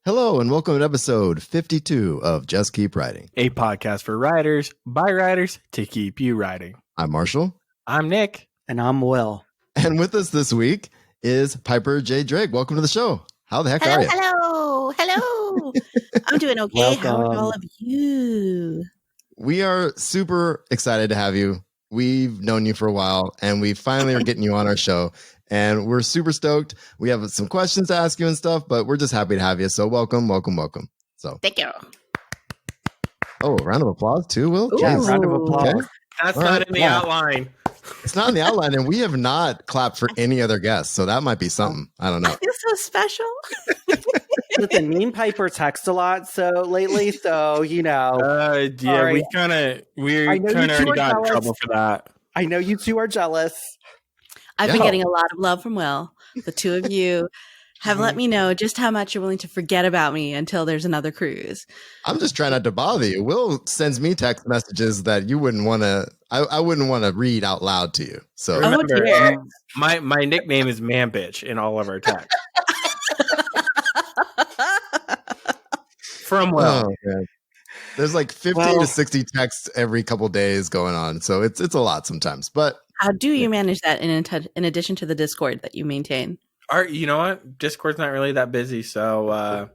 Hello and welcome to episode 52 of Just Keep Writing, a podcast for writers by writers to keep you writing. I'm Marshall. I'm Nick. And I'm Will. And with us this week is Piper J. Drake. Welcome to the show. How the heck are you? Hello. I'm doing okay. How are all of you? We are super excited to have you. We've known you for a while and we finally are getting you on our show. And we're super stoked. We have some questions to ask you and stuff, but we're just happy to have you. So welcome. So thank you. Oh, a round of applause too, Will? Yeah, round of applause. Okay. That's All not right. in the outline. It's not in the outline, and we have not clapped for any other guests, so that might be something. I don't know. I feel so special. Listen, me and Piper text a lot lately, so we Sorry. kind of I know you already two are got in jealous. trouble for that. I know you two are jealous. I've been Yeah. getting a lot of love from Will. The two of you have let me know just how much you're willing to forget about me until there's another cruise. I'm just trying not to bother you. Will sends me text messages that you wouldn't want to. I wouldn't want to read out loud to you. So Oh, Remember, dear. my nickname is Man Bitch in all of our texts. From Will. Oh, man. There's like 50 to 60 texts every couple days going on, so it's a lot sometimes. But How do you manage that in addition to the Discord that you maintain? You know what? Discord's not really that busy, so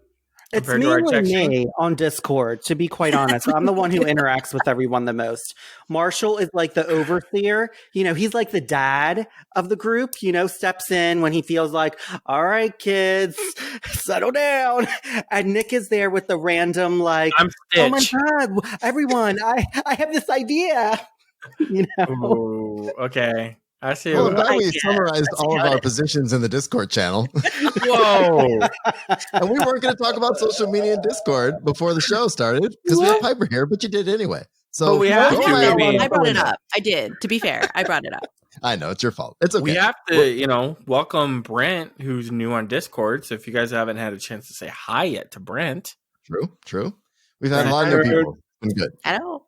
It's compared to our mainly texting. me on Discord, to be quite honest. I'm the one who interacts with everyone the most. Marshall is like the overseer. He's like the dad of the group, steps in when he feels like, all right, kids, settle down. And Nick is there with the random, like, I'm oh my Stitch. God, everyone, I have this idea. Ooh, okay. I see. well, I'm glad we idea. summarized Let's all see of how our it is. positions in the Discord channel, Whoa. and we weren't going to talk about social media and Discord before the show started because we had Piper here, but you did anyway. So But we have go to, right I out mean- the I brought it window. up. I did. To be fair, I brought it up. I know it's your fault. It's okay. We have to, welcome Brent, who's new on Discord. So if you guys haven't had a chance to say hi yet to Brent, True. We've had a lot of new people. It's been good. Hello.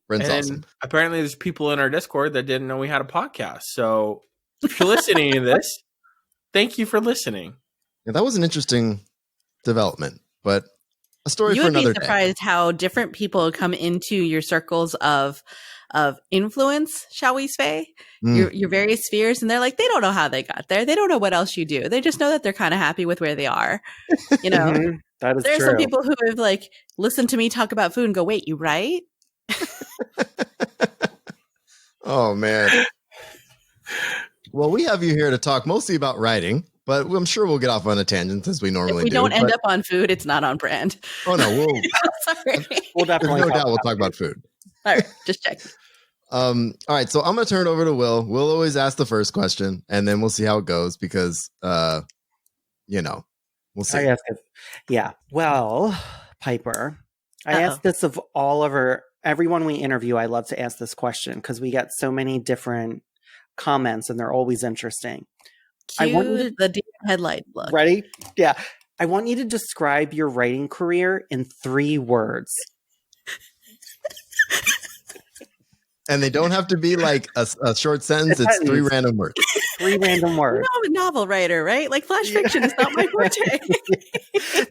Brent's and awesome. apparently there's people in our Discord that didn't know we had a podcast. So if you're listening to this, thank you for listening. Yeah, that was an interesting development, but a story You for would be another day. surprised how different people come into your circles of influence, shall we say, your various spheres, and they're like, they don't know how they got there. They don't know what else you do. They just know that they're kind of happy with where they are. Mhm. That is There are true. some people who have like listened to me talk about food and go, "Wait, you right?" Oh man. Well, we have you here to talk mostly about writing, but I'm sure we'll get off on a tangent as we normally If we do. don't end but- up on food, it's not on brand. Oh no, we'll Sorry. We'll there's definitely no talk doubt we'll about talk about food. All right, just check. All right, so I'm gonna turn it over to Will. We'll always ask the first question, and then we'll see how it goes because, we'll see. I ask it. Yeah. Well, Piper, I Uh-oh. ask this of everyone we interview. I love to ask this question because we get so many different comments and they're always interesting. I Cue want you to- the deer headlight look. Ready? Yeah. I want you to describe your writing career in 3 words. And they don't have to be like a short sentence. A It's 3 sentence. random words. 3 random You words. know, I'm a novel writer, right? Like flash fiction is not my forte.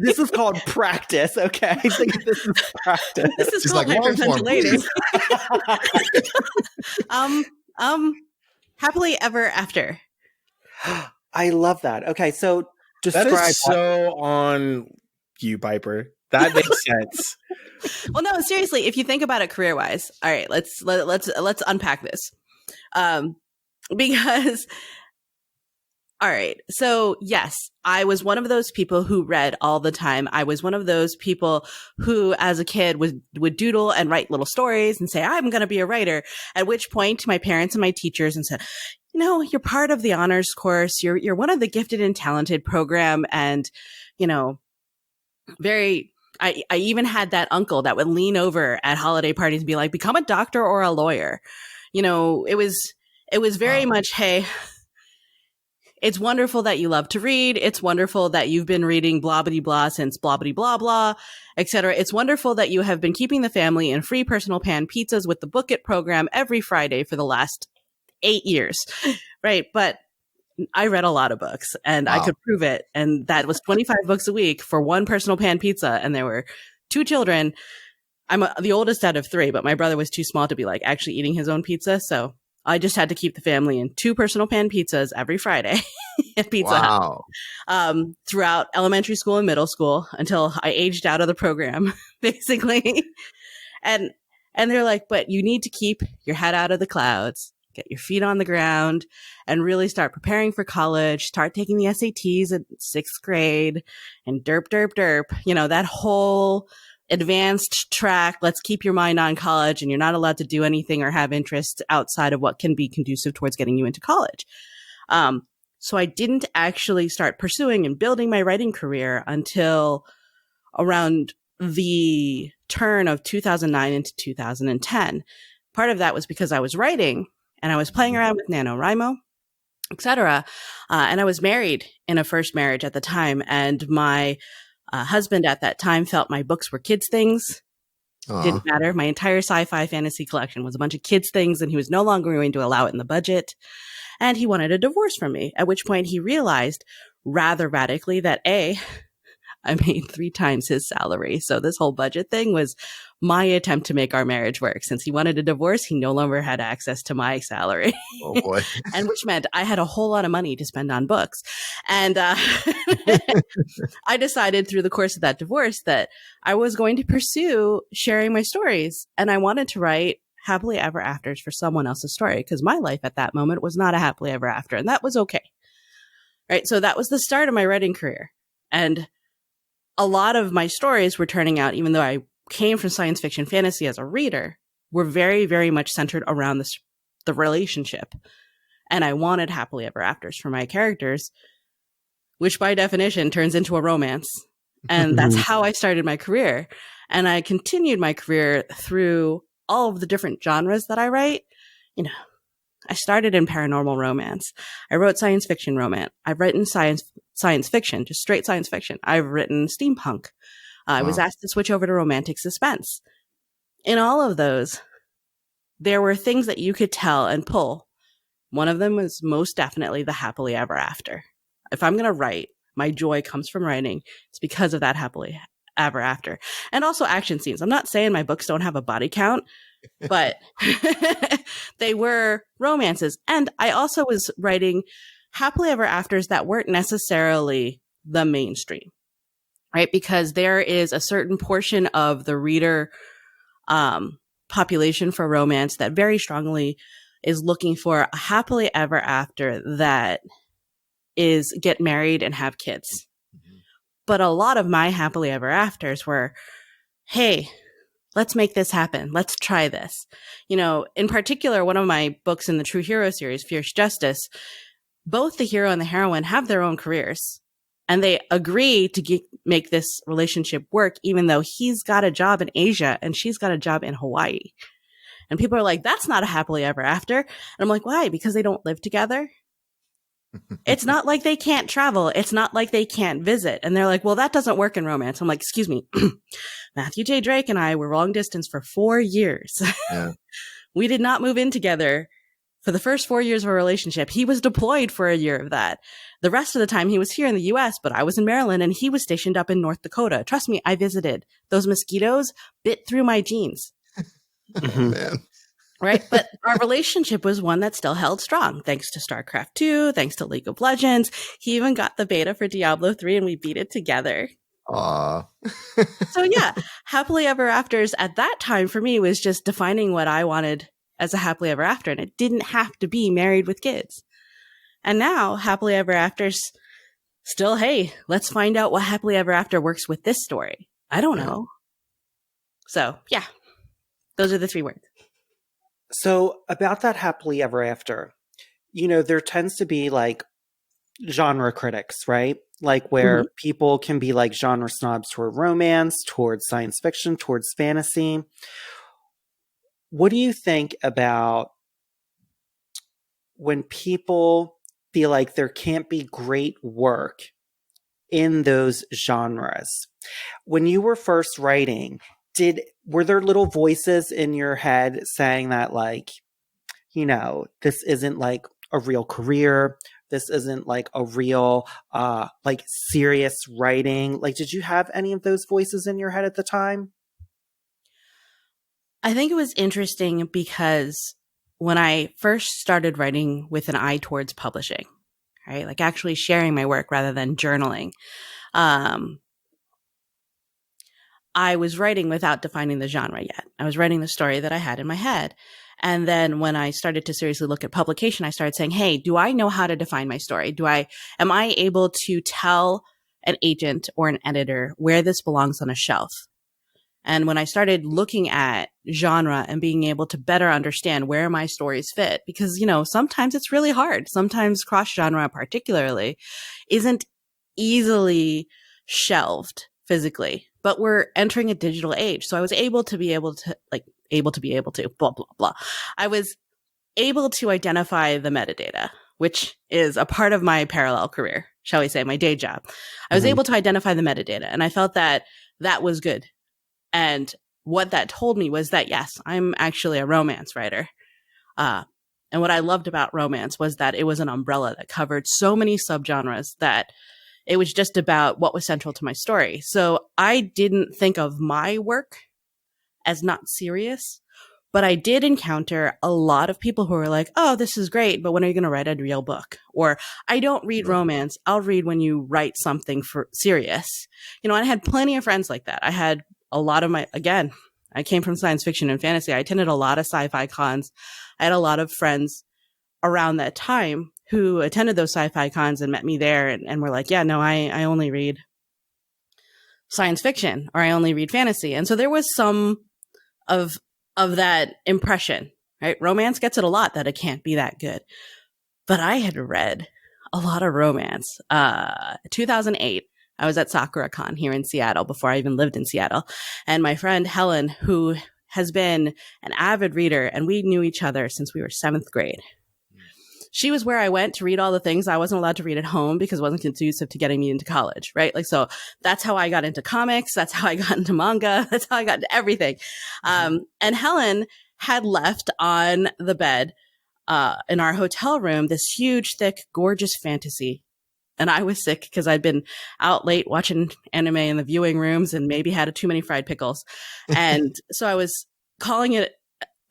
This is called practice, okay? This is practice. This is She's called like, long form, hyperventilating. Happily ever after. I love that. Okay, so That describe is so on you, Piper. That makes sense. Well, no, seriously, if you think about it career wise, all right, let's unpack this. Because all right, so yes, I was one of those people who read all the time. I was one of those people who, as a kid, would doodle and write little stories and say, I'm going to be a writer. At which point, my parents and my teachers and said, you're part of the honors course. You're one of the gifted and talented program, and I even had that uncle that would lean over at holiday parties and be like, become a doctor or a lawyer. It was very much, hey, it's wonderful that you love to read. It's wonderful that you've been reading blah, blah, blah since blah, blah, blah, blah, etc. It's wonderful that you have been keeping the family in free personal pan pizzas with the Book It program every Friday for the last 8 years. Right. But I read a lot of books and I Wow. could prove it. And that was 25 books a week for one personal pan pizza. And there were 2 children. I'm the oldest out of 3, but my brother was too small to be like actually eating his own pizza. So I just had to keep the family in 2 personal pan pizzas every Friday at Pizza Hut. Wow. Throughout elementary school and middle school until I aged out of the program, basically. And they're like, but you need to keep your head out of the clouds, get your feet on the ground, and really start preparing for college, start taking the SATs at 6th grade, and derp. You know, that whole advanced track. Let's keep your mind on college, and you're not allowed to do anything or have interest outside of what can be conducive towards getting you into college. So I didn't actually start pursuing and building my writing career until around the turn of 2009 into 2010. Part of that was because I was writing and I was playing around with NaNoWriMo, etc. And I was married in a first marriage at the time. And my husband at that time felt my books were kids' things. Didn't matter. My entire sci-fi fantasy collection was a bunch of kids' things, and he was no longer going to allow it in the budget. And he wanted a divorce from me, at which point he realized rather radically that I made 3 times his salary. So this whole budget thing was my attempt to make our marriage work. Since he wanted a divorce, he no longer had access to my salary. Oh boy. And which meant I had a whole lot of money to spend on books. And I decided through the course of that divorce that I was going to pursue sharing my stories. And I wanted to write happily ever afters for someone else's story, because my life at that moment was not a happily ever after. And that was okay. Right. So that was the start of my writing career. And a lot of my stories were turning out, even though I came from science fiction fantasy as a reader, were very, very much centered around the relationship. And I wanted happily ever afters for my characters, which by definition turns into a romance. And that's how I started my career. And I continued my career through all of the different genres that I write. You know, I started in paranormal romance. I wrote science fiction romance. I've written science fiction, just straight science fiction. I've written steampunk. I was asked to switch over to romantic suspense. In all of those, there were things that you could tell and pull. One of them was most definitely the happily ever after. If I'm going to write, my joy comes from writing. It's because of that happily ever after. And also action scenes. I'm not saying my books don't have a body count, but they were romances. And I also was writing happily ever afters that weren't necessarily the mainstream, right? Because there is a certain portion of the reader population for romance that very strongly is looking for a happily ever after that is get married and have kids. But a lot of my happily ever afters were, hey, let's make this happen. Let's try this. You know, in particular, one of my books in the True Hero series, Fierce Justice, both the hero and the heroine have their own careers. And they agree to make this relationship work, even though he's got a job in Asia and she's got a job in Hawaii. And people are like, that's not a happily ever after. And I'm like, why? Because they don't live together. It's not like they can't travel. It's not like they can't visit. And they're like, well, that doesn't work in romance. I'm like, excuse me. Matthew J. Drake and I were long distance for 4 years. Yeah. We did not move in together for the first 4 years of our relationship. He was deployed for a year of that. The rest of the time he was here in the US, but I was in Maryland and he was stationed up in North Dakota. Trust me, I visited. Those mosquitoes bit through my jeans. Oh, man. Right. But our relationship was one that still held strong, thanks to StarCraft 2, thanks to League of Legends. He even got the beta for Diablo 3 and we beat it together. Aw. So yeah, happily ever afters at that time for me was just defining what I wanted as a happily ever after. And it didn't have to be married with kids. And now happily ever afters still, hey, let's find out what happily ever after works with this story. I don't know. So yeah, those are the 3 words. So about that happily ever after, you know, there tends to be like genre critics, right? Like where people can be like genre snobs toward romance, towards science fiction, towards fantasy. What do you think about when people feel like there can't be great work in those genres? When you were first writing, were there little voices in your head saying that, like, you know, this isn't like a real career? this isn't like a real, like serious writing? Like, did you have any of those voices in your head at the time? I think it was interesting because when I first started writing with an eye towards publishing, right? Like actually sharing my work rather than journaling. I was writing without defining the genre yet. I was writing the story that I had in my head. And then when I started to seriously look at publication, I started saying, hey, do I know how to define my story? Am I able to tell an agent or an editor where this belongs on a shelf? And when I started looking at genre and being able to better understand where my stories fit, because, you know, sometimes it's really hard. Sometimes cross genre particularly isn't easily shelved physically, but we're entering a digital age. So I was able to blah, blah, blah. I was able to identify the metadata, which is a part of my parallel career, shall we say, my day job. I was able to identify the metadata, and I felt that that was good. And what that told me was that, yes, I'm actually a romance writer. And what I loved about romance was that it was an umbrella that covered so many subgenres that it was just about what was central to my story. So I didn't think of my work as not serious, but I did encounter a lot of people who were like, oh, this is great, but when are you going to write a real book? Or I don't read romance. I'll read when you write something for serious. You know, I had plenty of friends like that. I had a lot of I came from science fiction and fantasy. I attended a lot of sci-fi cons. I had a lot of friends around that time who attended those sci-fi cons and met me there and were like, yeah, no, I only read science fiction, or I only read fantasy. And so there was some of that impression, right? Romance gets it a lot that it can't be that good. But I had read a lot of romance. 2008, I was at SakuraCon here in Seattle before I even lived in Seattle. And my friend Helen, who has been an avid reader, and we knew each other since we were 7th grade. She was where I went to read all the things I wasn't allowed to read at home because it wasn't conducive to getting me into college, right? Like, so that's how I got into comics. That's how I got into manga. That's how I got into everything. And Helen had left on the bed in our hotel room this huge, thick, gorgeous fantasy. And I was sick because I'd been out late watching anime in the viewing rooms and maybe had too many fried pickles. And so I was calling it,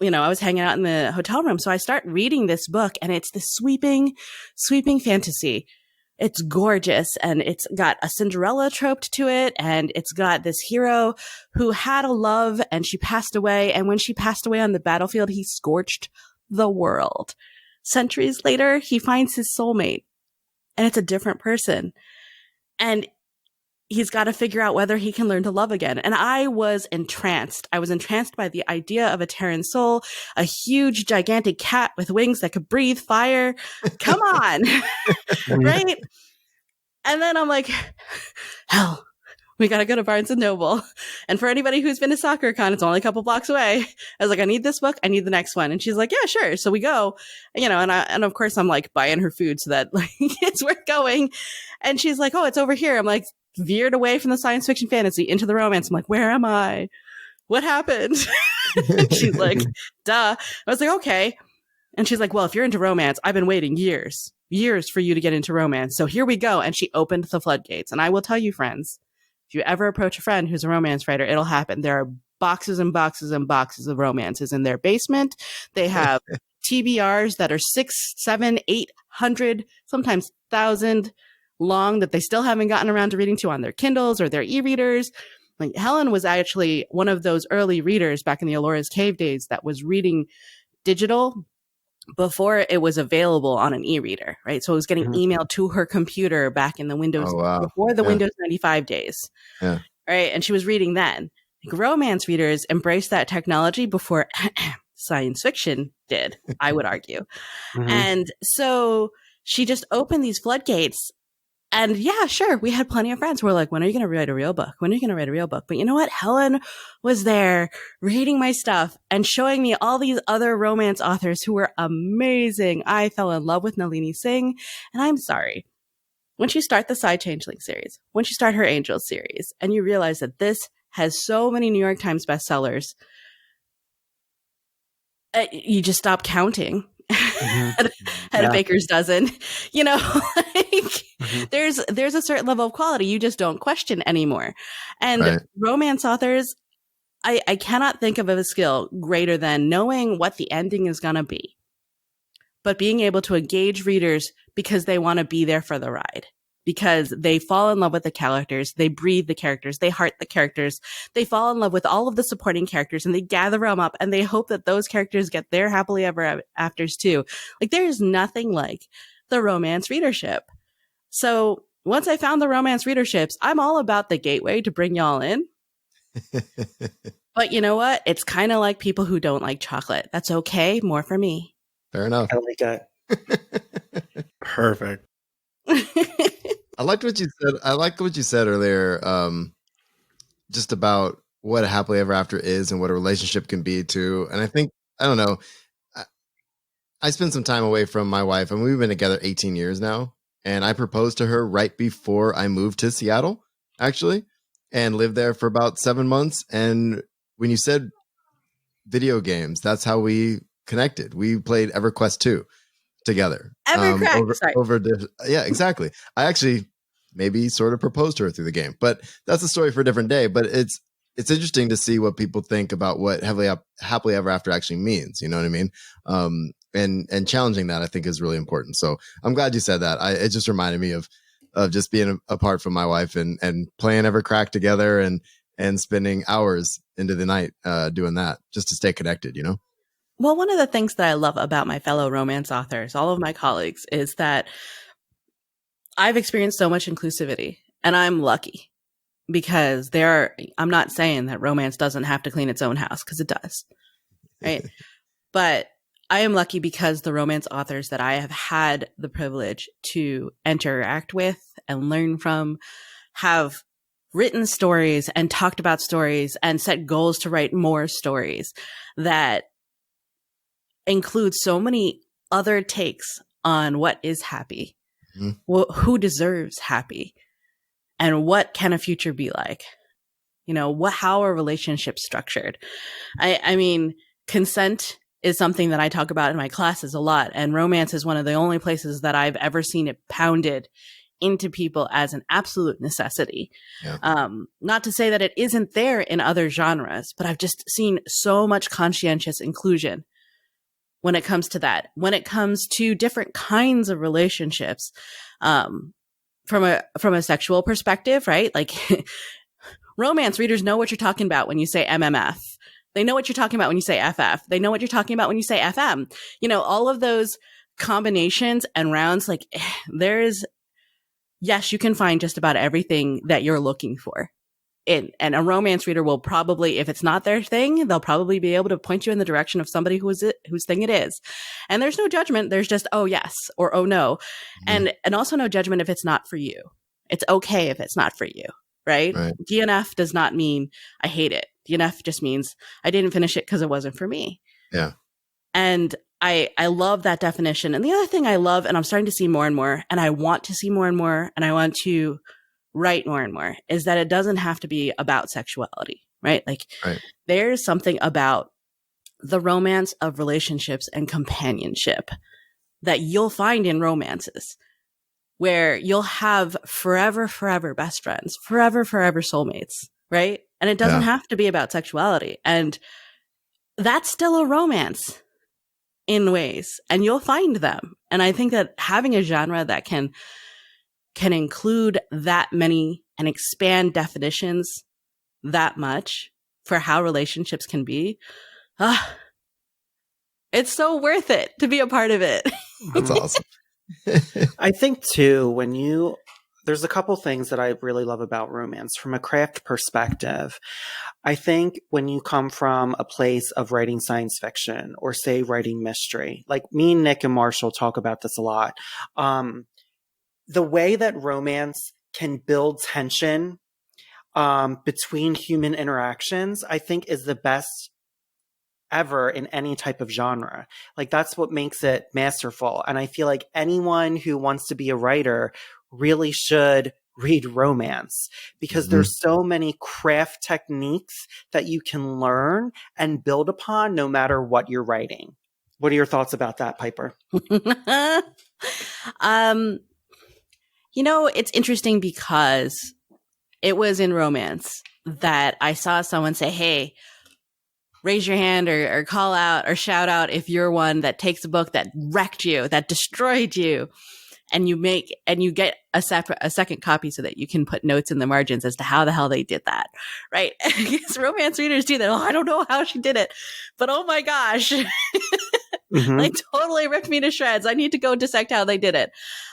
you know, I was hanging out in the hotel room. So I start reading this book, and it's this sweeping fantasy. It's gorgeous, and it's got a Cinderella trope to it. And it's got this hero who had a love and she passed away. And when she passed away on the battlefield, he scorched the world. Centuries later, he finds his soulmate, and it's a different person. And he's got to figure out whether he can learn to love again. And I was entranced. I was entranced by the idea of a Terran soul, a huge, gigantic cat with wings that could breathe fire. Come on. Right? And then I'm like, hell, we got to go to Barnes & Noble. And for anybody who's been to SakuraCon, it's only a couple blocks away. I was like, I need this book. I need the next one. And she's like, yeah, sure. So we go, you know, and of course I'm like buying her food so that like it's worth going. And she's like, oh, it's over here. I'm like, veered away from the science fiction fantasy into the romance. I'm like, where am I? What happened? And she's like, duh. I was like, okay. And she's like, well, if you're into romance, I've been waiting years for you to get into romance. So here we go. And she opened the floodgates. And I will tell you, friends, if you ever approach a friend who's a romance writer, it'll happen. There are boxes and boxes and boxes of romances in their basement. They have TBRs that are 6, 7, 800, sometimes 1,000 long that they still haven't gotten around to reading to on their Kindles or their e-readers. Like Helen was actually one of those early readers back in the Alora's Cave days that was reading digital before it was available on an e-reader, right? So it was getting emailed to her computer back in the Windows, before the Windows 95 days, right? And she was reading then. Like, romance readers embraced that technology before science fiction did, I would argue. And so she just opened these floodgates. And yeah, sure, we had plenty of friends who were like, when are you going to write a real book? When are you going to write a real book? But you know what? Helen was there reading my stuff and showing me all these other romance authors who were amazing. I fell in love with Nalini Singh. And I'm sorry, once you start the Side Changeling series, once you start her Angel series, and you realize that this has so many New York Times bestsellers, you just stop counting. Head Yeah. of Baker's dozen. You know, like Mhm. there's a certain level of quality you just don't question anymore. And Right. romance authors, I cannot think of a skill greater than knowing what the ending is going to be, but being able to engage readers because they want to be there for the ride, because they fall in love with the characters, they breathe the characters, they heart the characters, they fall in love with all of the supporting characters, and they gather them up and they hope that those characters get their happily ever afters too. Like there's nothing like the romance readership. So once I found the romance readerships, I'm all about the gateway to bring y'all in. But you know what? It's kind of like people who don't like chocolate. That's okay. More for me. Fair enough. I like it. Perfect. I liked what you said. I liked what you said earlier, just about what a happily ever after is and what a relationship can be too. And I think, I don't know, I spent some time away from my wife, and we've been together 18 years now. And I proposed to her right before I moved to Seattle, actually, and lived there for about 7 months. And when you said video games, that's how we connected. We played EverQuest 2 together. EverCrack. Sorry. Yeah, exactly. I actually maybe sort of proposed to her through the game, but that's a story for a different day. But it's interesting to see what people think about what happily ever after actually means. You know what I mean? And challenging that, I think, is really important. So I'm glad you said that. It just reminded me of just being apart from my wife and playing EverCrack together and spending hours into the night doing that just to stay connected, you know? Well, one of the things that I love about my fellow romance authors, all of my colleagues, is that I've experienced so much inclusivity, and I'm lucky because I'm not saying that romance doesn't have to clean its own house, because it does, right? But I am lucky because the romance authors that I have had the privilege to interact with and learn from have written stories and talked about stories and set goals to write more stories that include so many other takes on what is happy, who deserves happy, and what can a future be like. You know, how are relationships structured? I mean, consent is something that I talk about in my classes a lot, and romance is one of the only places that I've ever seen it pounded into people as an absolute necessity. Yeah. Not to say that it isn't there in other genres, but I've just seen so much conscientious inclusion when it comes to that. When it comes to different kinds of relationships, from a sexual perspective, right? Like romance readers know what you're talking about when you say MMF. They know what you're talking about when you say FF. They know what you're talking about when you say FM. You know, all of those combinations and rounds, like yes, you can find just about everything that you're looking for. And a romance reader will probably, if it's not their thing, they'll probably be able to point you in the direction of somebody whose thing it is. And there's no judgment. There's just, oh, yes, or oh, no. And also no judgment if it's not for you. It's okay if it's not for you, right? DNF does not mean I hate it. DNF just means I didn't finish it because it wasn't for me. Yeah. And I love that definition. And the other thing I love, and I'm starting to see more and more, and I want to see more and more, and I want to write more and more, is that it doesn't have to be about sexuality, right? Like there's something about the romance of relationships and companionship that you'll find in romances where you'll have forever best friends, forever soulmates, right? And it doesn't have to be about sexuality. And that's still a romance in ways, and you'll find them. And I think that having a genre that can include that many and expand definitions that much for how relationships can be, it's so worth it to be a part of it. That's awesome. I think too, there's a couple things that I really love about romance from a craft perspective. I think when you come from a place of writing science fiction or say writing mystery, like me, Nick, and Marshall talk about this a lot. The way that romance can build tension between human interactions, I think, is the best ever in any type of genre. Like that's what makes it masterful. And I feel like anyone who wants to be a writer really should read romance because there's so many craft techniques that you can learn and build upon no matter what you're writing. What are your thoughts about that, Piper? It's interesting because it was in romance that I saw someone say, hey, raise your hand or call out or shout out if you're one that takes a book that wrecked you, that destroyed you, and you get a second copy so that you can put notes in the margins as to how the hell they did that, right? Because romance readers do that. Oh, I don't know how she did it, but oh my gosh, like totally ripped me to shreds. I need to go dissect how they did it.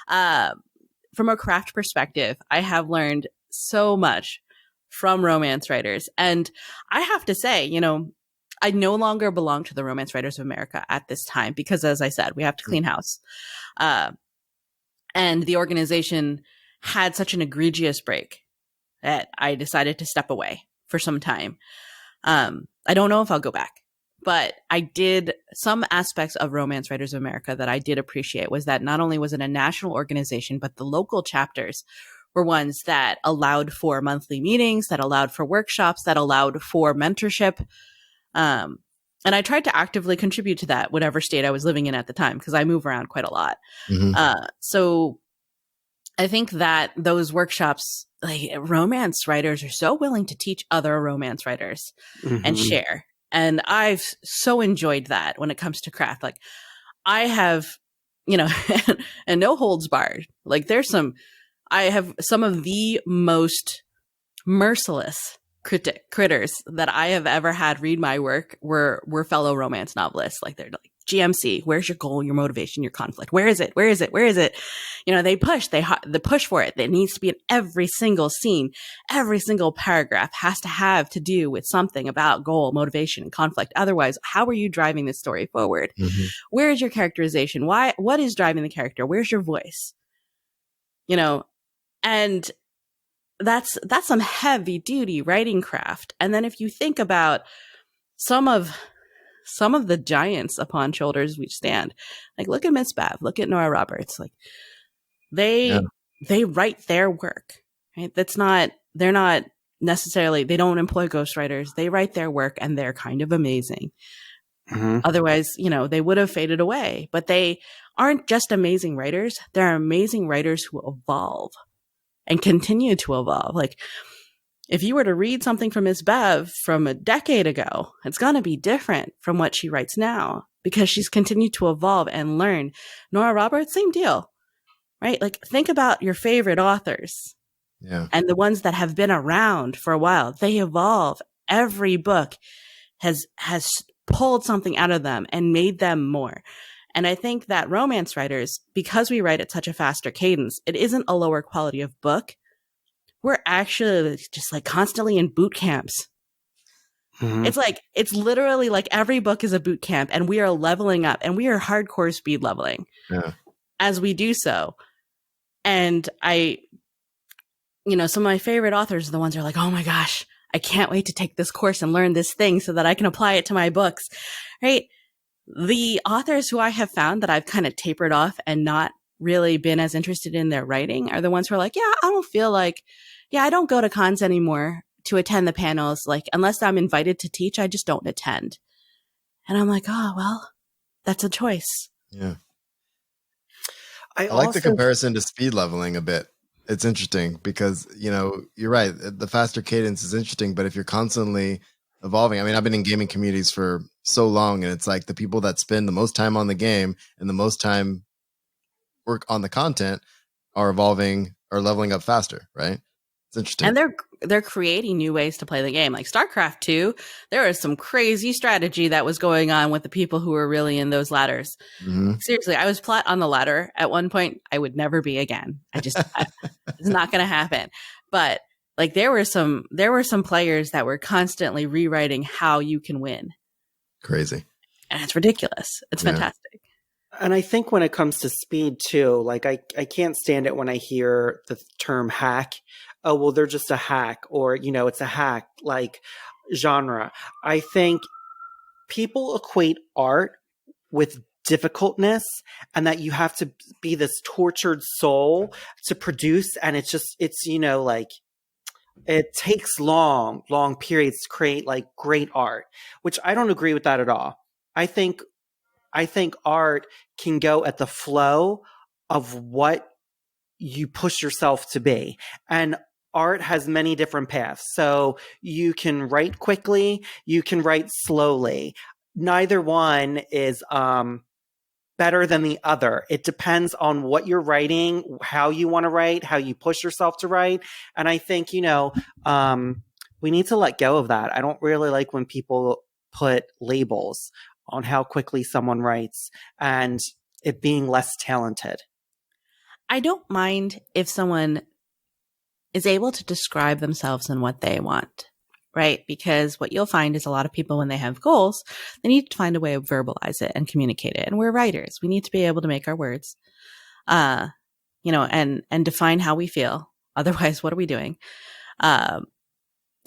From a craft perspective, I have learned so much from romance writers, and I have to say, I no longer belong to the Romance Writers of America at this time because, as I said, we have to clean house. And the organization had such an egregious break that I decided to step away for some time. I don't know if I'll go back, but I did some aspects of Romance Writers of America that I did appreciate was that not only was it a national organization, but the local chapters were ones that allowed for monthly meetings, that allowed for workshops, that allowed for mentorship. And I tried to actively contribute to that, whatever state I was living in at the time, because I move around quite a lot. So I think that those workshops, like romance writers are so willing to teach other romance writers and share. And I've so enjoyed that when it comes to craft. Like I have, and no holds barred. Like I have some of the most merciless critters that I have ever had read my work were fellow romance novelists. Like they're like, GMC, where's your goal, your motivation, your conflict? Where is it? Where is it? Where is it? They push for it. It needs to be in every single scene. Every single paragraph has to have to do with something about goal, motivation, and conflict. Otherwise, how are you driving this story forward? Where is your characterization? What is driving the character? Where's your voice? And that's some heavy duty writing craft. And then if you think about some of the giants upon shoulders we stand, like look at Miss Bev, look at Nora Roberts, like they write their work, right? They're not necessarily, they don't employ ghostwriters. They write their work and they're kind of amazing. Otherwise, they would have faded away, but they aren't just amazing writers. They're amazing writers who evolve and continue to evolve. Like if you were to read something from Miss Bev from a decade ago, it's going to be different from what she writes now because she's continued to evolve and learn. Nora Roberts, same deal, right? Like think about your favorite authors and the ones that have been around for a while. They evolve. Every book has pulled something out of them and made them more. And I think that romance writers, because we write at such a faster cadence, it isn't a lower quality of book. We're actually just like constantly in boot camps. It's literally like every book is a boot camp and we are leveling up and we are hardcore speed leveling as we do so. And some of my favorite authors are the ones who are like, oh my gosh, I can't wait to take this course and learn this thing so that I can apply it to my books, right? The authors who I have found that I've kind of tapered off and not really been as interested in their writing are the ones who are like, I don't go to cons anymore to attend the panels. Like, unless I'm invited to teach, I just don't attend. And I'm like, oh, well, that's a choice. Yeah. I like the comparison to speed leveling a bit. It's interesting because, you're right. The faster cadence is interesting, but if you're constantly evolving, I mean, I've been in gaming communities for so long and it's like the people that spend the most time on the game and the most time work on the content are evolving or leveling up faster, right? It's interesting. And they're creating new ways to play the game. Like StarCraft 2, there was some crazy strategy that was going on with the people who were really in those ladders. Seriously, I was plat on the ladder at one point. I would never be again. It's not going to happen. But like there were some players that were constantly rewriting how you can win. Crazy. And it's ridiculous. It's fantastic. And I think when it comes to speed too, like I can't stand it when I hear the term hack. Oh, well, they're just a hack, or, it's a hack like genre. I think people equate art with difficultness and that you have to be this tortured soul to produce. And it's like it takes long periods to create like great art, which I don't agree with that at all. I think I think art can go at the flow of what you push yourself to be. And art has many different paths. So you can write quickly, you can write slowly. Neither one is better than the other. It depends on what you're writing, how you want to write, how you push yourself to write. And I think, we need to let go of that. I don't really like when people put labels on how quickly someone writes and it being less talented. I don't mind if someone is able to describe themselves and what they want, right? Because what you'll find is a lot of people, when they have goals, they need to find a way to verbalize it and communicate it. And we're writers. We need to be able to make our words, and define how we feel. Otherwise, what are we doing?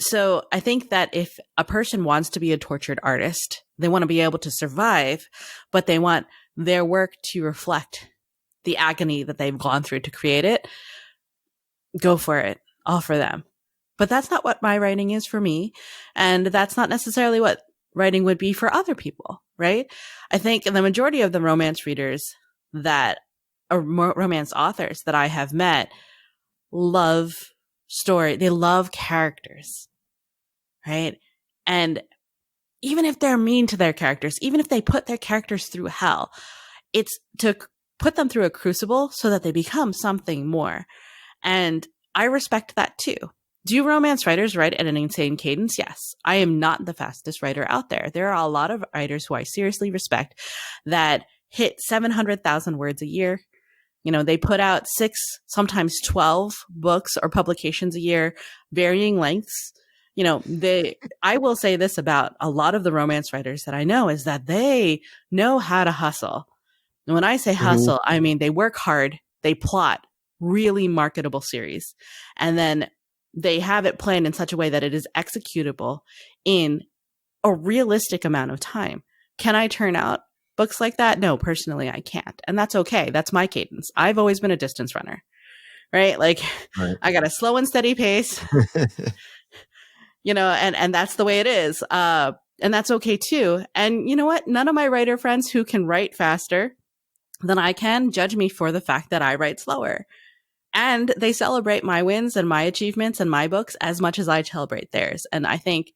So I think that if a person wants to be a tortured artist, they want to be able to survive, but they want their work to reflect the agony that they've gone through to create it, go for it, all for them. But that's not what my writing is for me. And that's not necessarily what writing would be for other people, right? I think the majority of the romance readers romance authors that I have met love story. They love characters, right? And even if they're mean to their characters, even if they put their characters through hell, it's to put them through a crucible so that they become something more. And I respect that too. Do romance writers write at an insane cadence? Yes. I am not the fastest writer out there. There are a lot of writers who I seriously respect that hit 700,000 words a year. They put out 6, sometimes 12 books or publications a year, varying lengths. I will say this about a lot of the romance writers that I know is that they know how to hustle. And when I say hustle, I mean they work hard, they plot really marketable series, and then they have it planned in such a way that it is executable in a realistic amount of time. Can I turn out books like that? No, personally, I can't. And that's okay. That's my cadence. I've always been a distance runner, right? Right. I got a slow and steady pace, and that's the way it is. And that's okay too. And you know what? None of my writer friends who can write faster than I can judge me for the fact that I write slower. And they celebrate my wins and my achievements and my books as much as I celebrate theirs. And I think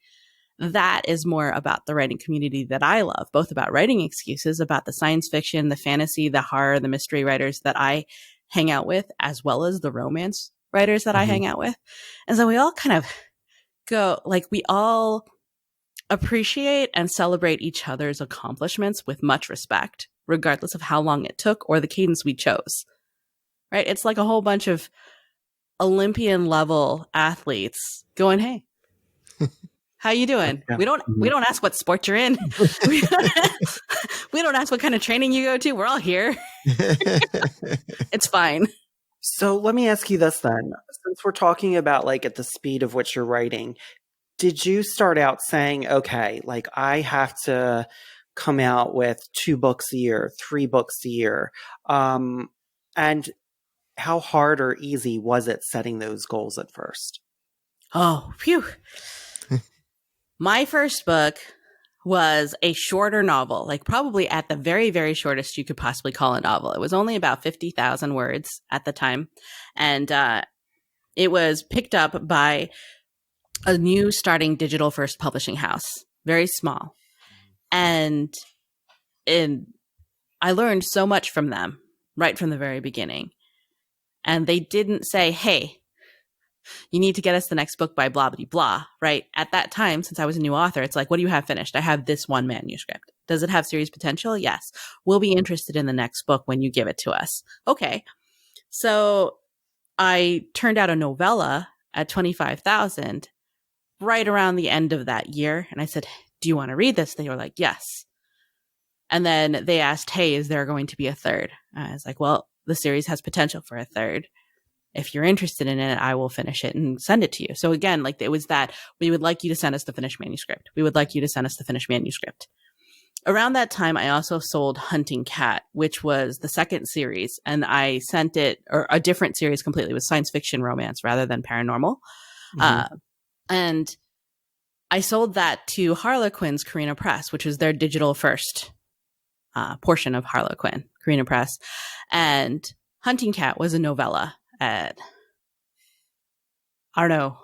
that is more about the writing community that I love, both about writing excuses, about the science fiction, the fantasy, the horror, the mystery writers that I hang out with, as well as the romance writers that I hang out with. And so we all kind of we all appreciate and celebrate each other's accomplishments with much respect, regardless of how long it took or the cadence we chose. Right? It's like a whole bunch of Olympian level athletes going, "Hey, how you doing?" Yeah. We don't ask what sport you're in. we don't ask what kind of training you go to. We're all here. It's fine. So let me ask you this then. Since we're talking about at the speed of which you're writing, did you start out saying, okay, I have to come out with 2 books a year, 3 books a year? And how hard or easy was it setting those goals at first? Oh, phew. My first book was a shorter novel, probably at the very, very shortest you could possibly call a novel. It was only about 50,000 words at the time. And it was picked up by a new starting digital first publishing house, very small. And I learned so much from them right from the very beginning. And they didn't say, "Hey, you need to get us the next book by blah, blah, blah," right? At that time, since I was a new author, it's what do you have finished? I have this one manuscript. Does it have series potential? Yes. We'll be interested in the next book when you give it to us. Okay. So I turned out a novella at 25,000 right around the end of that year. And I said, "Do you want to read this?" They were like, "Yes." And then they asked, "Hey, is there going to be a third?" I was like, "Well, the series has potential for a third. If you're interested in it, I will finish it and send it to you." So again, it was that we would like you to send us the finished manuscript. We would like you to send us the finished manuscript. Around that time, I also sold Hunting Cat, which was the second series. And I sent it, or a different series completely, with science fiction romance rather than paranormal. And I sold that to Harlequin's Carina Press, which was their digital first portion of Harlequin, Carina Press. And Hunting Cat was a novella at, I don't know,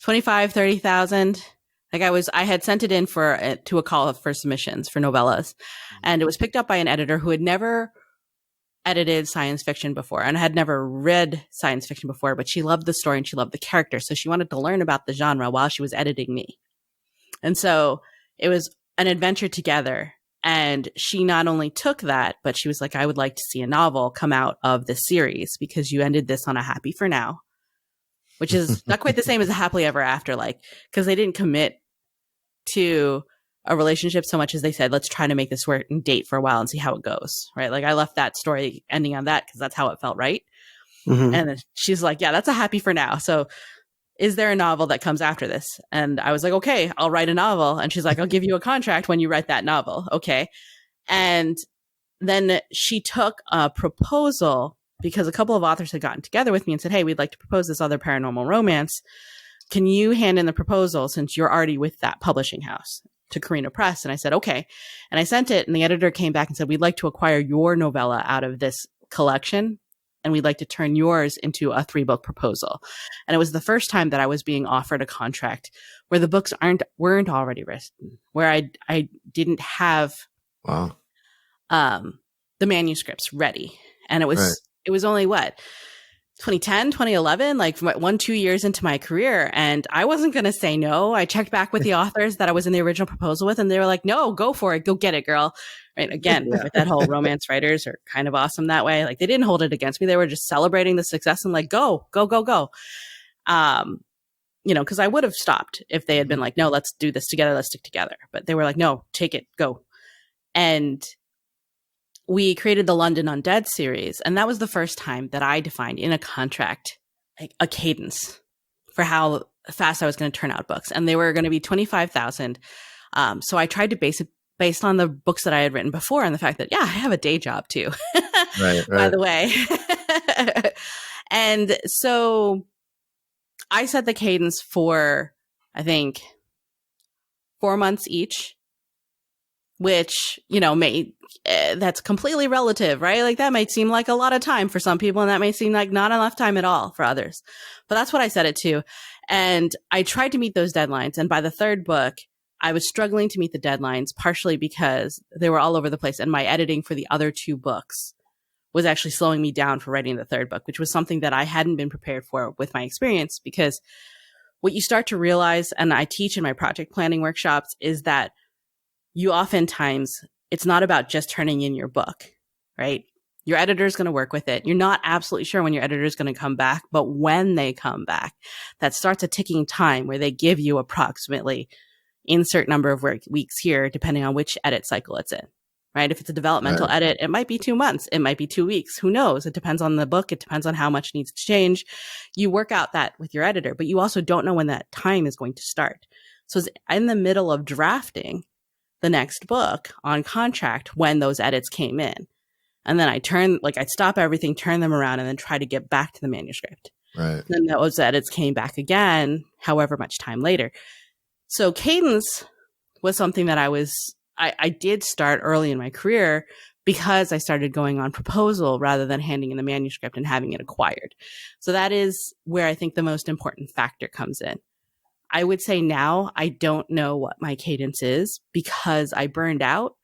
25, 30,000. Like I had sent it in to a call for submissions for novellas, and it was picked up by an editor who had never edited science fiction before and had never read science fiction before, but she loved the story and she loved the character. So she wanted to learn about the genre while she was editing me. And so it was an adventure together. And she not only took that, but she was like, I would like to see a novel come out of this series because you ended this on a happy for now, which is not quite the same as a happily ever after, like, because they didn't commit to a relationship so much as they said, let's try to make this work and date for a while and see how it goes. Right. Like I left that story ending on that because that's how it felt. Right. Mm-hmm. And then she's like, yeah, that's a happy for now. So is there a novel that comes after this? And I was like, okay, I'll write a novel. And she's like, I'll give you a contract when you write that novel. Okay. And then she took a proposal because a couple of authors had gotten together with me and said, hey, we'd like to propose this other paranormal romance. Can you hand in the proposal since you're already with that publishing house to Carina Press? And I said, okay. And I sent it and the editor came back and said, we'd like to acquire your novella out of this collection. And we'd like to turn yours into a 3-book proposal. And it was the first time that I was being offered a contract where the books weren't already written, where I didn't have the manuscripts ready. And it was only 2010, 2011, like 1-2 years into my career. And I wasn't going to say no. I checked back with the authors that I was in the original proposal with, and they were like, no, go for it. Go get it, girl. Right. Again, with that whole romance writers are kind of awesome that way. Like they didn't hold it against me. They were just celebrating the success and like, go. Because I would have stopped if they had been like, no, let's do this together. Let's stick together. But they were like, no, take it, go. And we created the London Undead series. And that was the first time that I defined in a contract, like a cadence for how fast I was going to turn out books. And they were going to be 25,000. So I tried to base it based on the books that I had written before and the fact that, I have a day job too, right. By the way. And so I set the cadence for, I think, 4 months each, which, that's completely relative, right? Like that might seem like a lot of time for some people and that may seem like not enough time at all for others. But that's what I set it to. And I tried to meet those deadlines. And by the 3rd book, I was struggling to meet the deadlines, partially because they were all over the place. And my editing for the other 2 books was actually slowing me down for writing the 3rd book, which was something that I hadn't been prepared for with my experience. Because what you start to realize, and I teach in my project planning workshops, is that you oftentimes, it's not about just turning in your book, right? Your editor is going to work with it. You're not absolutely sure when your editor is going to come back, but when they come back, that starts a ticking time where they give you approximately insert number of weeks here, depending on which edit cycle it's in, right? If it's a developmental edit, it might be 2 months. It might be 2 weeks. Who knows? It depends on the book. It depends on how much needs to change. You work out that with your editor, but you also don't know when that time is going to start. So it's in the middle of drafting the next book on contract when those edits came in. And then I'd stop everything, turn them around, and then try to get back to the manuscript. Right. Then those edits came back again, however much time later. So cadence was something that I did start early in my career because I started going on proposal rather than handing in the manuscript and having it acquired. So that is where I think the most important factor comes in. I would say now I don't know what my cadence is because I burned out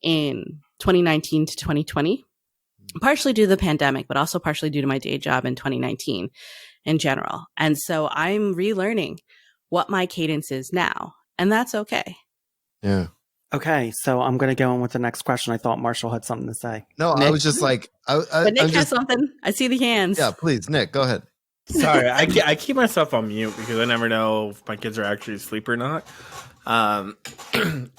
in 2019 to 2020, partially due to the pandemic, but also partially due to my day job in 2019 in general. And so I'm relearning what my cadence is now, and that's okay. Yeah. Okay, so I'm going to go on with the next question. I thought Marshall had something to say. No, Nick? I was just like, but Nick has something. I see the hands. Yeah, please, Nick, go ahead. Sorry, I keep myself on mute because I never know if my kids are actually asleep or not. And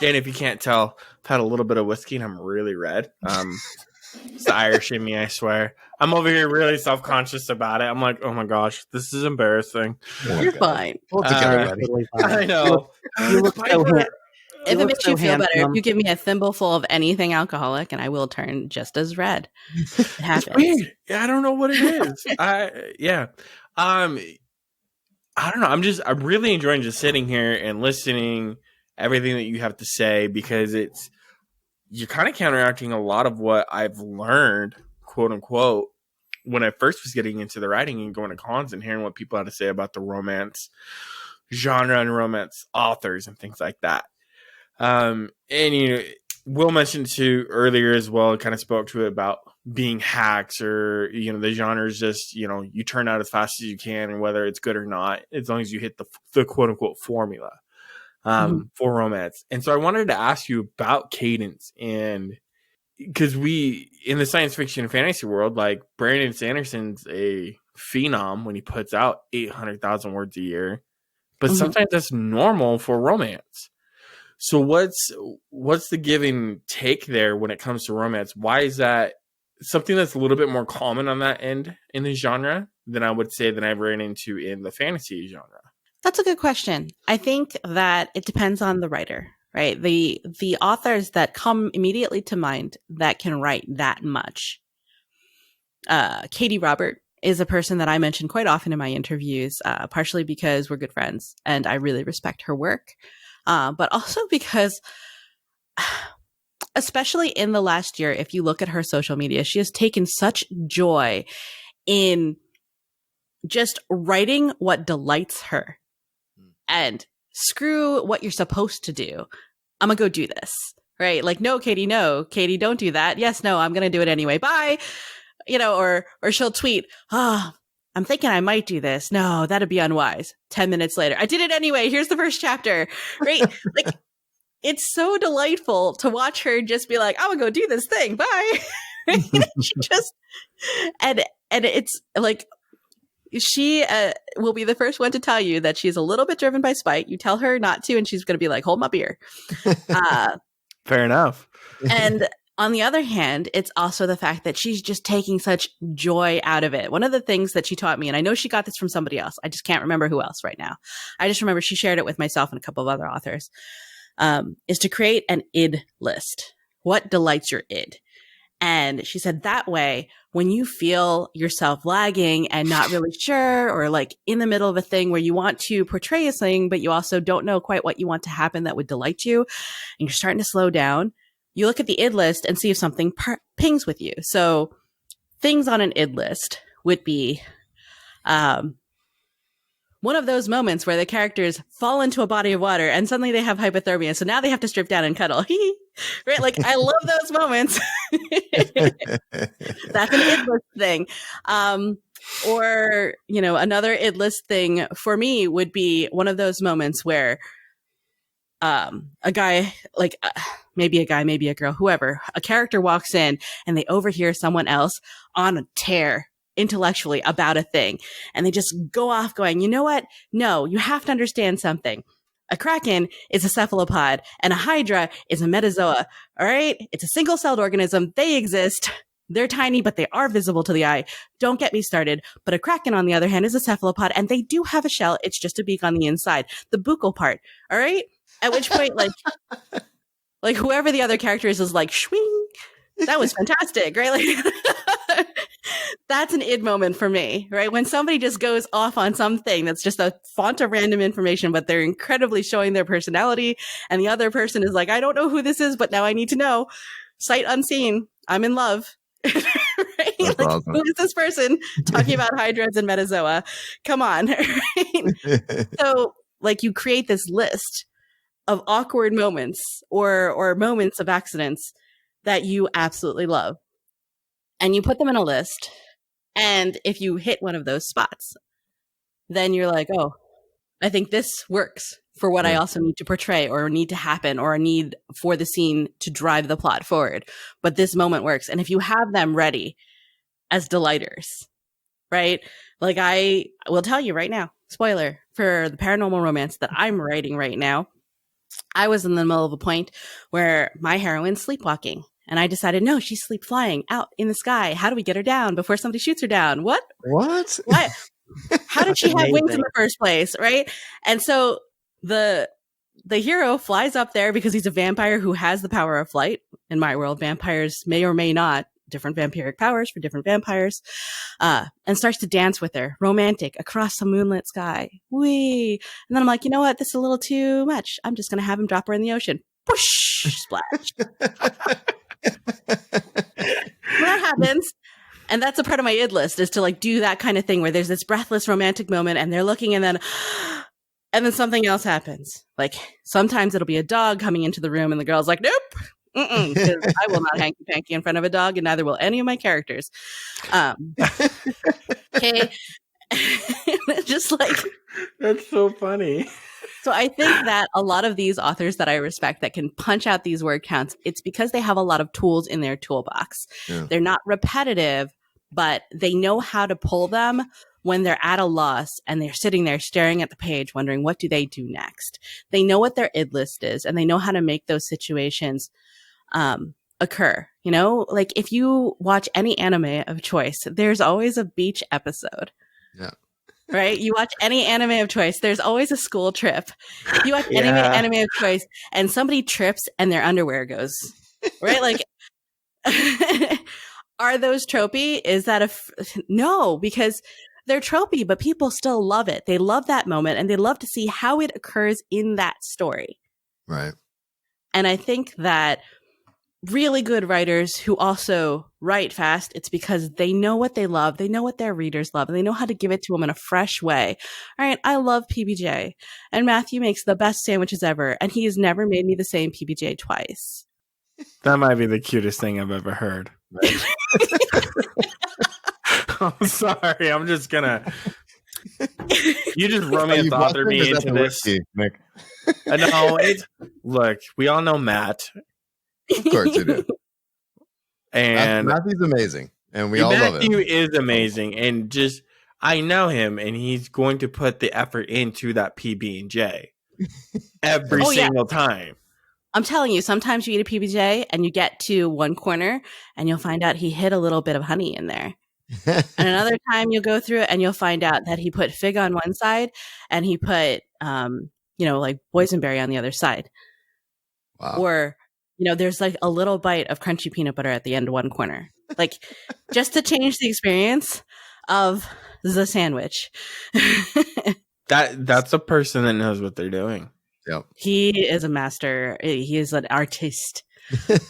if you can't tell, I've had a little bit of whiskey and I'm really red. It's the Irish in me, I swear. I'm over here really self-conscious about it. I'm like, oh my gosh, this is embarrassing. You're fine. Pull it together, buddy. I know. You look so If it makes you feel better, you give me a thimbleful of anything alcoholic and I will turn just as red. It happens. Weird. Yeah, I don't know what it is. I don't know. I'm really enjoying just sitting here and listening everything that you have to say because you're kind of counteracting a lot of what I've learned, quote unquote, when I first was getting into the writing and going to cons and hearing what people had to say about the romance genre and romance authors and things like that. And Will mentioned too earlier as well, kind of spoke to it about being hacks, or the genre is just you turn out as fast as you can, and whether it's good or not, as long as you hit the quote unquote formula for romance. And so I wanted to ask you about cadence, and because we in the science fiction and fantasy world, like Brandon Sanderson's a phenom when he puts out 800,000 words a year, but sometimes that's normal for romance. So what's the give and take there when it comes to romance? Why is that something that's a little bit more common on that end in the genre than I would say than I've ran into in the fantasy genre? That's a good question. I think that it depends on the writer, right? The authors that come immediately to mind that can write that much. Katie Robert is a person that I mention quite often in my interviews, partially because we're good friends and I really respect her work. But also because, especially in the last year, if you look at her social media, she has taken such joy in just writing what delights her. And screw what you're supposed to do. I'm going to go do this, right? Like, no, Katie, don't do that. Yes, no, I'm going to do it anyway. Bye. Or she'll tweet, I'm thinking I might do this. No, that'd be unwise. 10 minutes later, I did it anyway. Here's the first chapter, right? Like, it's so delightful to watch her just be like, I'm gonna go do this thing. Bye. She just, and it's like, she will be the first one to tell you that she's a little bit driven by spite. You tell her not to, and she's going to be like, hold my beer. Fair enough. And on the other hand, it's also the fact that she's just taking such joy out of it. One of the things that she taught me, and I know she got this from somebody else, I just can't remember who else right now. I just remember she shared it with myself and a couple of other authors, is to create an id list. What delights your id? And she said that way, when you feel yourself lagging and not really sure, or like in the middle of a thing where you want to portray a thing, but you also don't know quite what you want to happen that would delight you, and you're starting to slow down, you look at the id list and see if something pings with you. So things on an id list would be one of those moments where the characters fall into a body of water and suddenly they have hypothermia. So now they have to strip down and cuddle. Right? Like, I love those moments. That's an id list thing. Or, another id list thing for me would be one of those moments where a guy, like maybe a guy, maybe a girl, whoever, a character walks in and they overhear someone else on a tear intellectually about a thing. And they just go off going, you know what? No, you have to understand something. A kraken is a cephalopod and a hydra is a metazoa. All right. It's a single-celled organism. They exist. They're tiny, but they are visible to the eye. Don't get me started. But a kraken, on the other hand, is a cephalopod, and they do have a shell. It's just a beak on the inside, the buccal part. All right. At which point, like whoever the other character is like, swing. That was fantastic, right? Like, that's an id moment for me, right? When somebody just goes off on something that's just a font of random information, but they're incredibly showing their personality, and the other person is like, I don't know who this is, but now I need to know. Sight unseen. I'm in love. Right? Like, awesome. Who is this person talking about hydras and metazoa? Come on. Right? So, like, you create this list of awkward moments or moments of accidents that you absolutely love. And you put them in a list. And if you hit one of those spots, then you're like, oh, I think this works for what I also need to portray or need to happen or need for the scene to drive the plot forward. But this moment works. And if you have them ready as delighters, right? Like, I will tell you right now, spoiler, for the paranormal romance that I'm writing right now, I was in the middle of a point where my heroine's sleepwalking. And I decided, no, she's sleep flying out in the sky. How do we get her down before somebody shoots her down? What? How did she have wings in the first place? Right. And so the hero flies up there because he's a vampire who has the power of flight. In my world, vampires may or may not, different vampiric powers for different vampires, and starts to dance with her, romantic, across the moonlit sky. Whee! And then I'm like, you know what? This is a little too much. I'm just going to have him drop her in the ocean. whoosh, splash. When that happens, and that's a part of my id list, is to like do that kind of thing where there's this breathless romantic moment and they're looking and then something else happens. Like sometimes it'll be a dog coming into the room and the girl's like, nope, because I will not hanky panky in front of a dog, and neither will any of my characters. Okay. Just like, That's so funny. so I think that a lot of these authors that I respect that can punch out these word counts, it's because they have a lot of tools in their toolbox. Yeah. They're not repetitive, but they know how to pull them when they're at a loss and they're sitting there staring at the page wondering, what do they do next? They know what their id list is, and they know how to make those situations occur. You know, like if you watch any anime of choice, there's always a beach episode. Yeah. Right? You watch any anime of choice, there's always a school trip. You watch any Yeah. anime of choice, and somebody trips and their underwear goes. Right? Like, are those tropey? Is that no, because they're tropey, but people still love it. They love that moment, and they love to see how it occurs in that story. Right. And I think that really good writers who also write fast, it's because they know what they love. They know what their readers love, and they know how to give it to them in a fresh way. All right, I love PBJ, and Matthew makes the best sandwiches ever, and he has never made me the same PBJ twice. That might be the cutest thing I've ever heard. I'm sorry. I'm just gonna. You just romance You author bluffing? me Is that into the this. whiskey, Nick? No, look. We all know Matt, Of course you do. and Matthew's amazing, and we all love Matthew him. is amazing, and just I know him, and he's going to put the effort into that PB and J every Oh, yeah. single time. I'm telling you, sometimes you eat a PBJ and you get to one corner and you'll find out he hid a little bit of honey in there. And another time you'll go through it and you'll find out that he put fig on one side and he put, like boysenberry on the other side. Wow. Or, there's like a little bite of crunchy peanut butter at the end of one corner. Like just to change the experience of the sandwich. That's a person that knows what they're doing. Yep. He is a master. He is an artist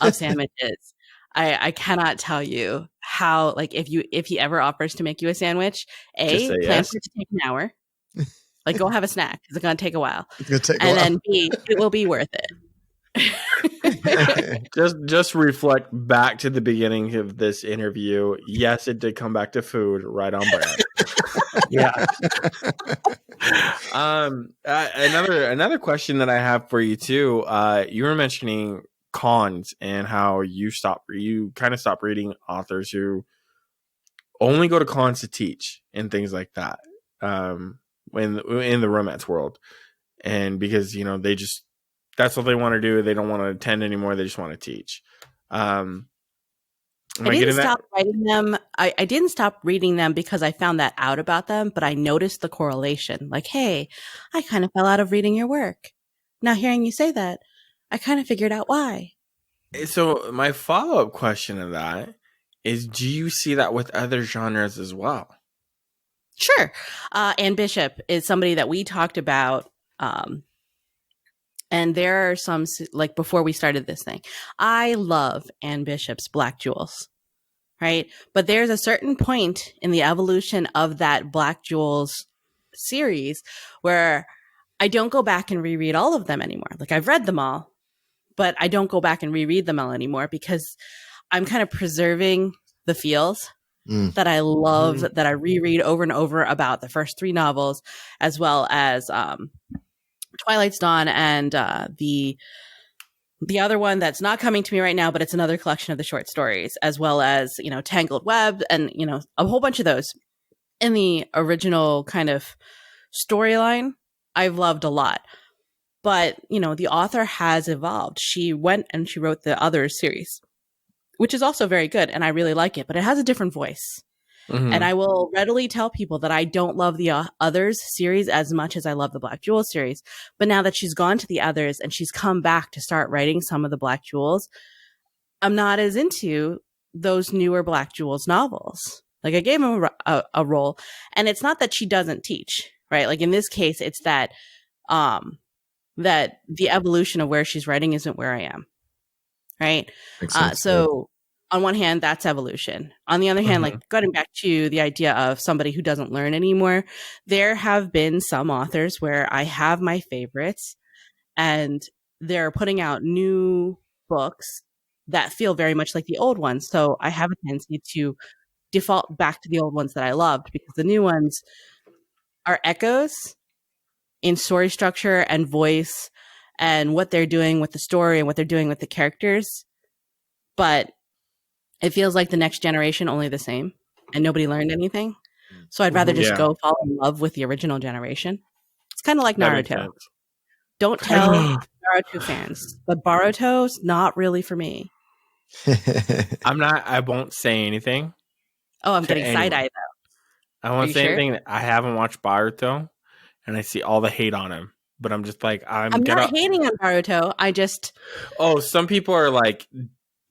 of sandwiches. I cannot tell you how, like, if he ever offers to make you a sandwich, Just say plan yes. for it to take an hour. Like, go have a snack. It's going to take a while. It's gonna take a And while. then B, it will be worth it. Just reflect back to the beginning of this interview. Yes, it did come back to food, right on brand. Yeah. Another question that I have for you too. You were mentioning cons and how you kind of stop reading authors who only go to cons to teach and things like that. In the romance world, and because they just that's what they want to do. They don't want to attend anymore. They just want to teach. I didn't stop writing them. I didn't stop reading them because I found that out about them, but I noticed the correlation. Like, hey, I kind of fell out of reading your work. Now hearing you say that, I kind of figured out why. So my follow-up question to that is, do you see that with other genres as well? Sure. Anne Bishop is somebody that we talked about. And there are some, like before we started this thing, I love Anne Bishop's Black Jewels, right? But there's a certain point in the evolution of that Black Jewels series where I don't go back and reread all of them anymore. Like I've read them all, but I don't go back and reread them all anymore because I'm kind of preserving the feels that I love, that I reread over and over about the first three novels, as well as Twilight's Dawn and the other one that's not coming to me right now, but it's another collection of the short stories, as well as, Tangled Web and, a whole bunch of those in the original kind of storyline. I've loved a lot. But, the author has evolved. She went and she wrote the Others series, which is also very good, and I really like it, but it has a different voice. Mm-hmm. And I will readily tell people that I don't love the Others series as much as I love the Black Jewels series. But now that she's gone to the Others and she's come back to start writing some of the Black Jewels, I'm not as into those newer Black Jewels novels. Like I gave him a role, and it's not that she doesn't teach, right? Like in this case, it's that that the evolution of where she's writing isn't where I am. Right. Makes sense. So on one hand, that's evolution. On the other hand, like going back to the idea of somebody who doesn't learn anymore, there have been some authors where I have my favorites and they're putting out new books that feel very much like the old ones. So I have a tendency to default back to the old ones that I loved because the new ones are echoes in story structure and voice and what they're doing with the story and what they're doing with the characters. But it feels like the next generation only the same and nobody learned anything. So I'd rather just go fall in love with the original generation. It's kind of like Naruto. Don't tell Naruto fans, but Boruto's not really for me. I won't say anything. Oh, I'm getting side-eye though. I won't say anything. I haven't watched Boruto and I see all the hate on him. But I'm just like, I'm not hating on Boruto. I just... Oh, some people are like,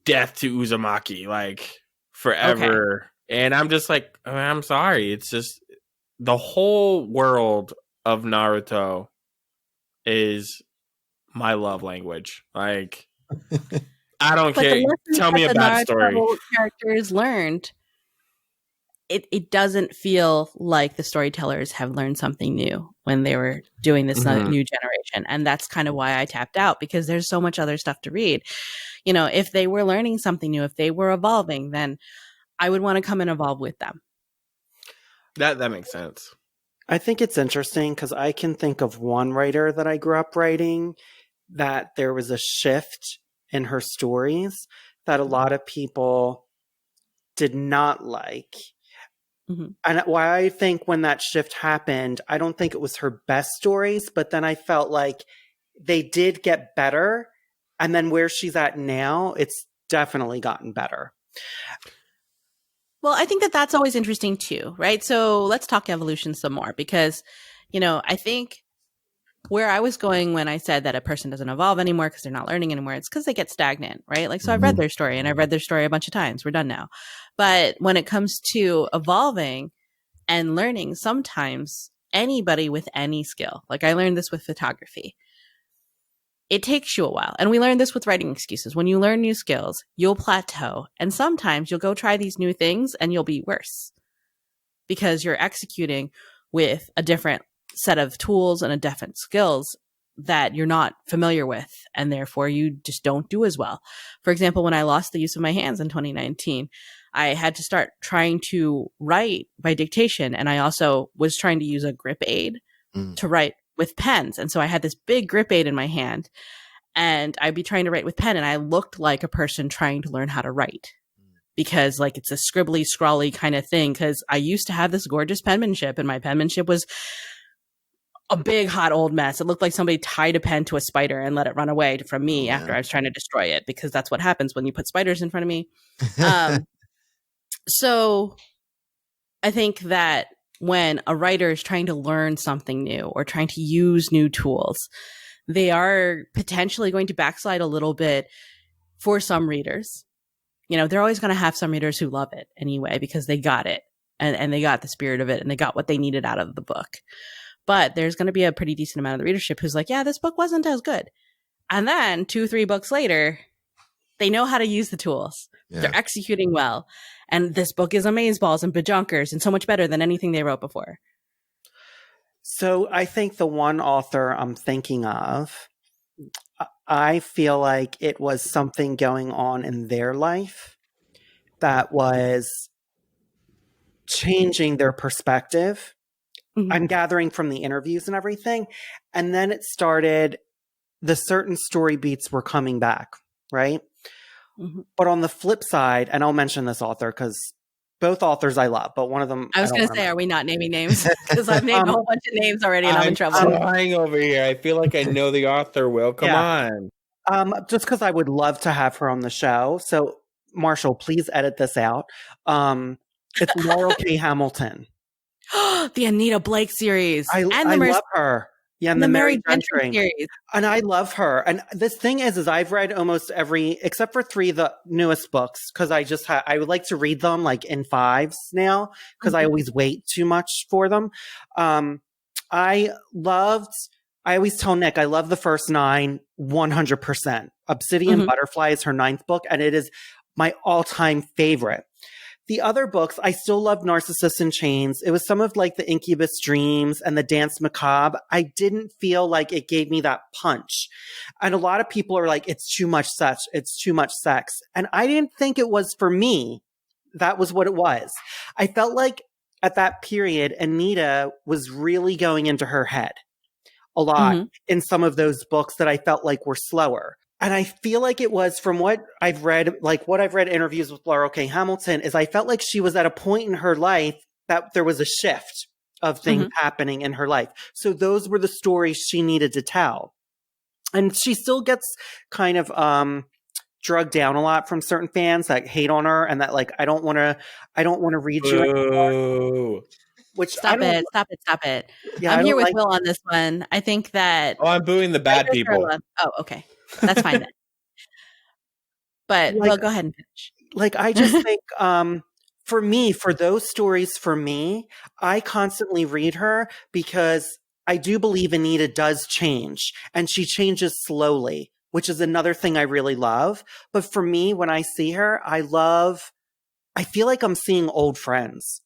death to Uzumaki, like, forever. Okay. And I'm just like, I'm sorry. It's just, the whole world of Naruto is my love language. Like, I don't care. Tell me a bad story. Characters learned. It doesn't feel like the storytellers have learned something new when they were doing this new generation. And that's kind of why I tapped out, because there's so much other stuff to read. You know, if they were learning something new, if they were evolving, then I would want to come and evolve with them. That makes sense. I think it's interesting because I can think of one writer that I grew up writing that there was a shift in her stories that a lot of people did not like. And why I think when that shift happened, I don't think it was her best stories, but then I felt like they did get better. And then where she's at now, it's definitely gotten better. Well, I think that that's always interesting too, right? So let's talk evolution some more because, you know, I think where I was going when I said that a person doesn't evolve anymore because they're not learning anymore, it's because they get stagnant, right? Like, so I've read their story and I've read their story a bunch of times. We're done now. But when it comes to evolving and learning, sometimes anybody with any skill, like I learned this with photography, it takes you a while. And we learned this with writing excuses. When you learn new skills, you'll plateau. And sometimes you'll go try these new things and you'll be worse because you're executing with a different set of tools and a different skills that you're not familiar with. And therefore you just don't do as well. For example, when I lost the use of my hands in 2019, I had to start trying to write by dictation. And I also was trying to use a grip aid to write with pens. And so I had this big grip aid in my hand and I'd be trying to write with pen. And I looked like a person trying to learn how to write because like it's a scribbly, scrawly kind of thing. Cause I used to have this gorgeous penmanship and my penmanship was a big hot old mess. It looked like somebody tied a pen to a spider and let it run away from me after I was trying to destroy it because that's what happens when you put spiders in front of me. So I think that when a writer is trying to learn something new or trying to use new tools, they are potentially going to backslide a little bit for some readers. You know, they're always going to have some readers who love it anyway because they got it and they got the spirit of it and they got what they needed out of the book. But there's going to be a pretty decent amount of the readership who's like, yeah, this book wasn't as good. And then 2-3 books later, they know how to use the tools. Yeah. They're executing well. And this book is amazeballs and bajonkers and so much better than anything they wrote before. So I think the one author I'm thinking of, I feel like it was something going on in their life that was changing their perspective. I'm gathering from the interviews and everything. And then it started, the certain story beats were coming back, right? But on the flip side, and I'll mention this author because both authors I love, but one of them... I was going to say, are we not naming names? Because I've named a whole bunch of names already and I'm in trouble. I'm lying over here. I feel like I know the author, Will. Come on. Just because I would love to have her on the show. So, Marshall, please edit this out. It's Laurell K. Hamilton. The Anita Blake series. I love her. Yeah, and the Mary Gentry series. And I love her. And this thing is I've read almost every, except for 3, the newest books, because I would like to read them like in 5s now, because I always wait too much for them. I I always tell Nick, I love the first 9 100%. Obsidian Mhm. Butterfly is her 9th book, and it is my all-time favorite. The other books, I still love Narcissus in Chains. It was some of like the Incubus Dreams and the Dance Macabre. I didn't feel like it gave me that punch. And a lot of people are like, it's too much sex. It's too much sex. And I didn't think it was for me. That was what it was. I felt like at that period, Anita was really going into her head a lot Mhm. in some of those books that I felt like were slower. And I feel like it was from what I've read, like what I've read interviews with Laurell K. Hamilton, is I felt like she was at a point in her life that there was a shift of things happening in her life. So those were the stories she needed to tell. And she still gets kind of drugged down a lot from certain fans that hate on her and that like I don't want to read you anymore. Boo. Which I Stop don't, it. Stop it. Stop it. yeah, I I'm here don't with like. Will on this one. I think that Oh, I'm booing the bad writers are people. allowed- Oh, okay. That's fine then. But Like- Will, go ahead and finish. Like, I just think, for me, for those stories, for me, I constantly read her because I do believe Anita does change and she changes slowly, which is another thing I really love. But for me, when I see her, I feel like I'm seeing old friends.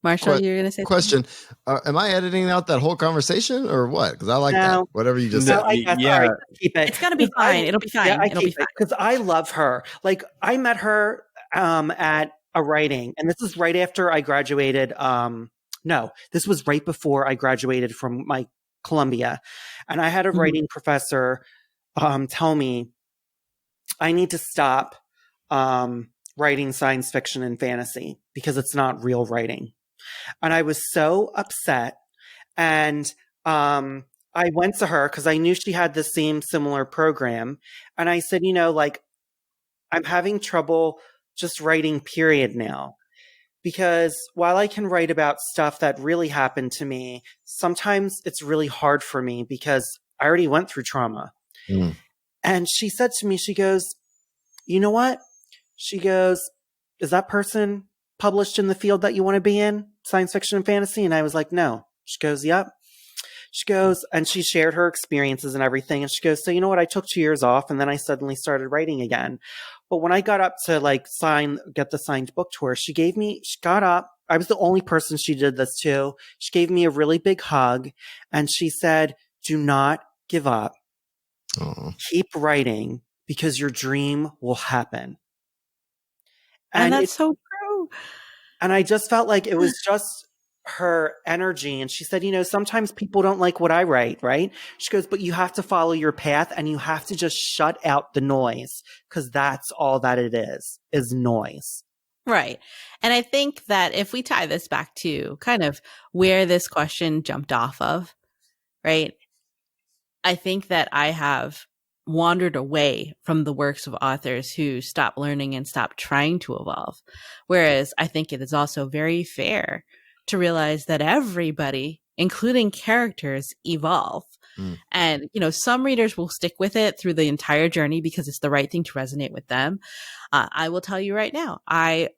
Marshall, Que- you're going to say Question: Am I editing out that whole conversation or what? Because I like that. No. Whatever you just No. said. So I guess, yeah. all right, keep it. It's going to be fine. It'll be fine. Yeah, I It'll be keep fine. it because I love her. Like I met her at a writing, and this is right after I graduated. No, this was right before I graduated from my Columbia, and I had a Mhm. writing professor tell me I need to stop writing science fiction and fantasy because it's not real writing, and I was so upset. And I went to her because I knew she had the same similar program. And I said, like, I'm having trouble just writing period now. Because while I can write about stuff that really happened to me, sometimes it's really hard for me because I already went through trauma. Mm. And she said to me, she goes, you know what? She goes, is that person published in the field that you want to be in? Science fiction and fantasy? And I was like, no. She goes, yep. She goes, and she shared her experiences and everything. And she goes, so you know what? I took 2 years off and then I suddenly started writing again. But when I got up to like get the signed book to her, she got up. I was the only person she did this to. She gave me a really big hug and she said, do not give up. Oh. Keep writing because your dream will happen. And that's so true. And I just felt like it was just her energy. And she said, sometimes people don't like what I write, right? She goes, but you have to follow your path and you have to just shut out the noise because that's all that it is noise. Right. And I think that if we tie this back to kind of where this question jumped off of, right? I think that I have wandered away from the works of authors who stop learning and stop trying to evolve. Whereas I think it is also very fair to realize that everybody, including characters, evolve. Mm. And, some readers will stick with it through the entire journey because it's the right thing to resonate with them. I will tell you right now, I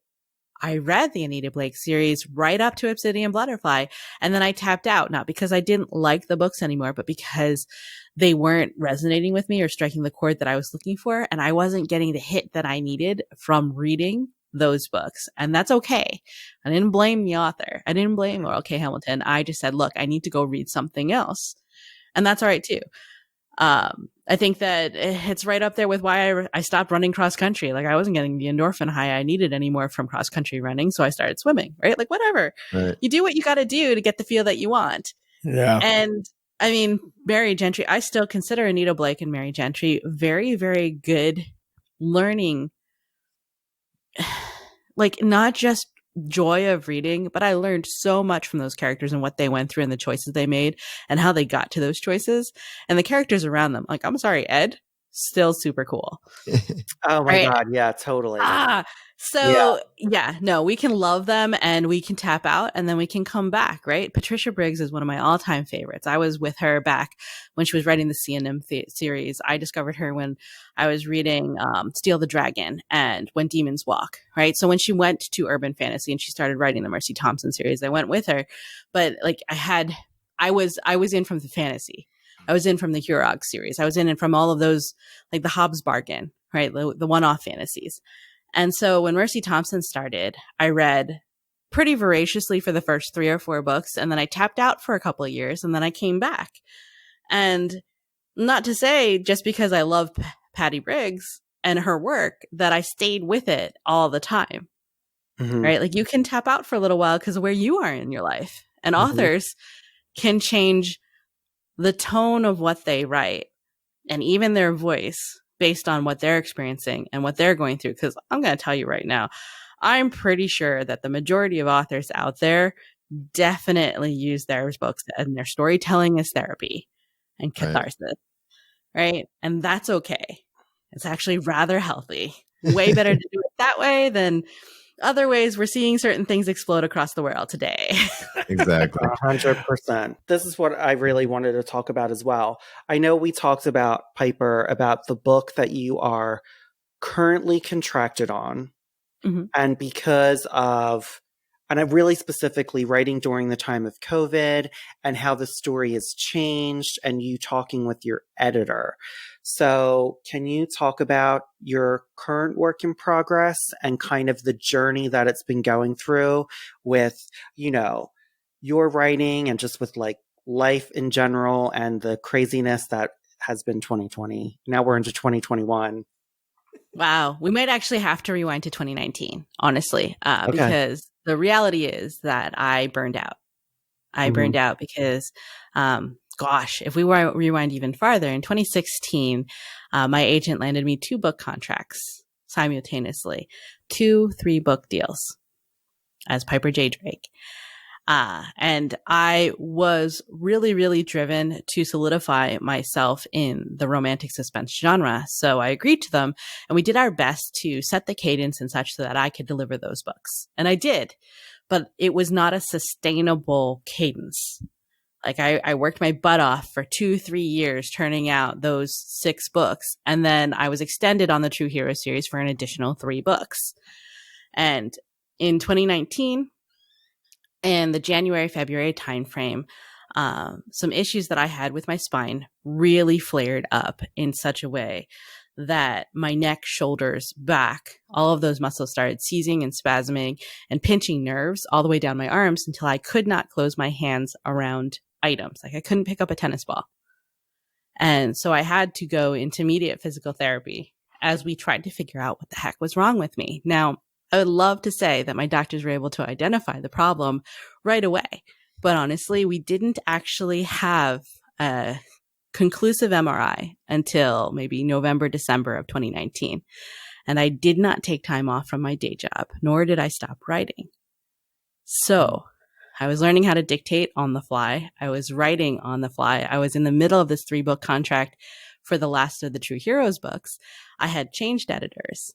read the Anita Blake series right up to Obsidian Butterfly, and then I tapped out, not because I didn't like the books anymore, but because they weren't resonating with me or striking the chord that I was looking for, and I wasn't getting the hit that I needed from reading those books. And that's okay. I didn't blame the author. I didn't blame Laurell K. Hamilton. I just said, look, I need to go read something else. And that's all right too. I think that it's right up there with why I stopped running cross country. Like I wasn't getting the endorphin high I needed anymore from cross country running. So I started swimming, right? Like whatever. Right. You do what you got to do to get the feel that you want. Yeah. And I mean, Mary Gentry, I still consider Anita Blake and Mary Gentry very, very good learning. Like not just joy of reading, but I learned so much from those characters and what they went through and the choices they made and how they got to those choices and the characters around them. Like, I'm sorry, Ed, still super cool. Oh my Right. God. Yeah, totally. No, we can love them and we can tap out and then we can come back, right? Patricia Briggs is one of my all-time favorites. I was with her back when she was writing the C&M series. I discovered her when I was reading Steal the Dragon and When Demons Walk, right? So when she went to urban fantasy and she started writing the Mercy Thompson series, I went with her. But like I I was in from the fantasy. I was in from the Hurog series. I was in from all of those, like the Hobbs Bargain, right? The one-off fantasies. And so when Mercy Thompson started, I read pretty voraciously for the first 3 or 4 books. And then I tapped out for a couple of years and then I came back. And not to say just because I love Patty Briggs and her work that I stayed with it all the time, right? Like you can tap out for a little while because of where you are in your life. And authors can change the tone of what they write and even their voice based on what they're experiencing and what they're going through. Because I'm going to tell you right now, I'm pretty sure that the majority of authors out there definitely use their books and their storytelling as therapy and catharsis, right? And that's okay. It's actually rather healthy. Way better to do it that way than other ways we're seeing certain things explode across the world today. Exactly. 100%. This is what I really wanted to talk about as well. I know we talked about, Piper, about the book that you are currently contracted on. And because of, and I'm really specifically writing during the time of COVID and how the story has changed and you talking with your editor. So can you talk about your current work in progress and kind of the journey that it's been going through with, you know, your writing and just with like life in general and the craziness that has been 2020. Now we're into 2021. Wow. We might actually have to rewind to 2019, honestly, because the reality is that I burned out. I burned out because, gosh, if we rewind even farther, in 2016, my agent landed me 2 book contracts simultaneously, 2 3-book deals as Piper J. Drake. And I was really, really driven to solidify myself in the romantic suspense genre. So I agreed to them and we did our best to set the cadence and such so that I could deliver those books. And I did, but it was not a sustainable cadence. Like I worked my butt off for 2-3 years turning out those 6 books. And then I was extended on the True Hero series for an additional 3 books. And in 2019, in the January, February timeframe, some issues that I had with my spine really flared up in such a way that my neck, shoulders, back, all of those muscles started seizing and spasming and pinching nerves all the way down my arms until I could not close my hands around items. Like I couldn't pick up a tennis ball. And so I had to go into immediate physical therapy as we tried to figure out what the heck was wrong with me. Now, I would love to say that my doctors were able to identify the problem right away. But honestly, we didn't actually have a conclusive MRI until maybe November, December of 2019. And I did not take time off from my day job, nor did I stop writing. So I was learning how to dictate on the fly. I was writing on the fly. I was in the middle of this 3-book contract for the last of the True Heroes books. I had changed editors.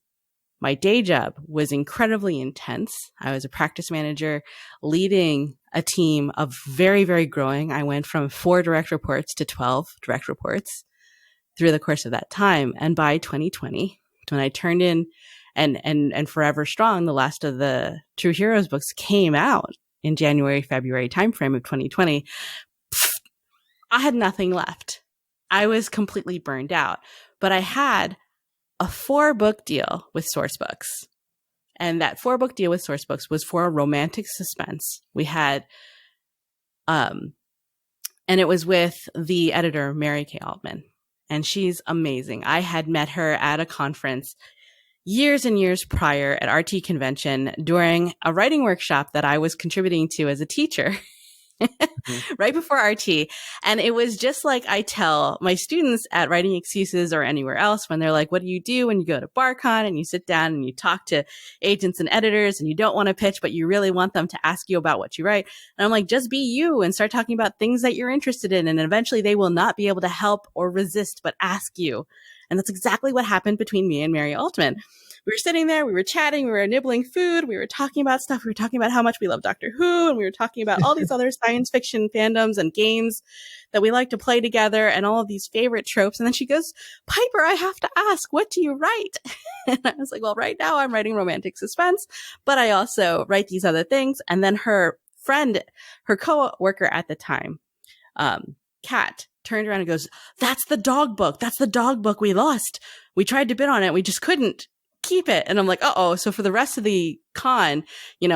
My day job was incredibly intense. I was a practice manager leading a team of very, very growing. I went from 4 direct reports to 12 direct reports through the course of that time. And by 2020, when I turned in and Forever Strong, the last of the True Heroes books came out in January, February timeframe of 2020, I had nothing left. I was completely burned out, but I had a 4-book deal with Sourcebooks. And that 4-book deal with Sourcebooks was for a romantic suspense. We had, and it was with the editor, Mary Kay Altman. And she's amazing. I had met her at a conference years and years prior at RT Convention during a writing workshop that I was contributing to as a teacher. Right before RT. And it was just like I tell my students at Writing Excuses or anywhere else when they're like, what do you do when you go to BarCon and you sit down and you talk to agents and editors and you don't want to pitch, but you really want them to ask you about what you write? And I'm like, just be you and start talking about things that you're interested in. And eventually they will not be able to help or resist, but ask you. And that's exactly what happened between me and Mary Altman. We were sitting there, we were chatting, we were nibbling food, we were talking about stuff, we were talking about how much we love Doctor Who, and we were talking about all these other science fiction fandoms and games that we like to play together and all of these favorite tropes. And then she goes, Piper, I have to ask, what do you write? And I was like, well, right now I'm writing romantic suspense, but I also write these other things. And then her friend, her co-worker at the time, Kat turned around and goes, "That's the dog book. That's the dog book we lost. We tried to bid on it. We just couldn't keep it." And I'm like, uh-oh. So for the rest of the con,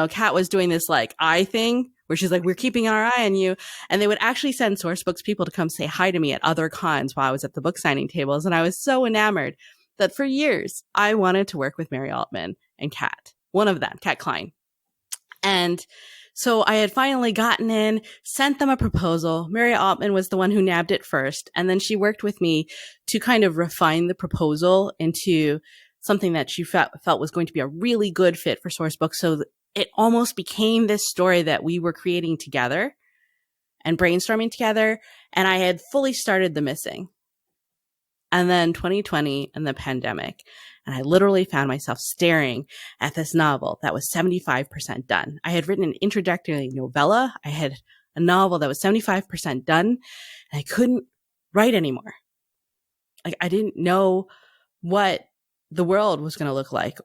Kat was doing this like eye thing where she's like, "We're keeping our eye on you." And they would actually send Sourcebooks people to come say hi to me at other cons while I was at the book signing tables. And I was so enamored that for years I wanted to work with Mary Altman and Kat, one of them, Kat Klein. And so I had finally gotten in, sent them a proposal. Mary Altman was the one who nabbed it first. And then she worked with me to kind of refine the proposal into something that she felt was going to be a really good fit for Sourcebooks. So it almost became this story that we were creating together and brainstorming together. And I had fully started The Missing. And then 2020 and the pandemic. And I literally found myself staring at this novel that was 75% done. I had written an introductory novella. I had a novel that was 75% done, and I couldn't write anymore. Like, I didn't know what the world was going to look like.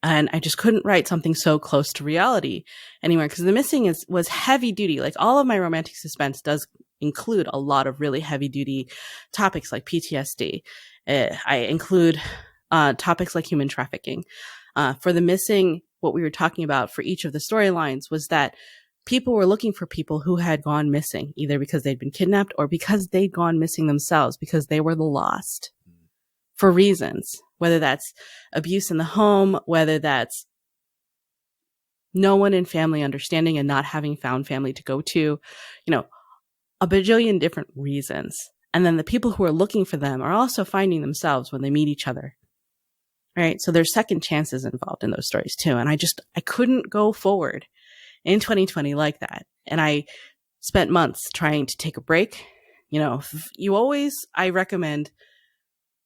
And I just couldn't write something so close to reality anymore, because The Missing was heavy duty. Like, all of my romantic suspense does include a lot of really heavy duty topics like PTSD. I include topics like human trafficking. For The Missing, what we were talking about for each of the storylines was that people were looking for people who had gone missing, either because they'd been kidnapped or because they'd gone missing themselves, because they were the lost for reasons, whether that's abuse in the home, whether that's no one in family understanding and not having found family to go to, a bajillion different reasons. And then the people who are looking for them are also finding themselves when they meet each other. Right. So there's second chances involved in those stories too. And I couldn't go forward in 2020 like that. And I spent months trying to take a break.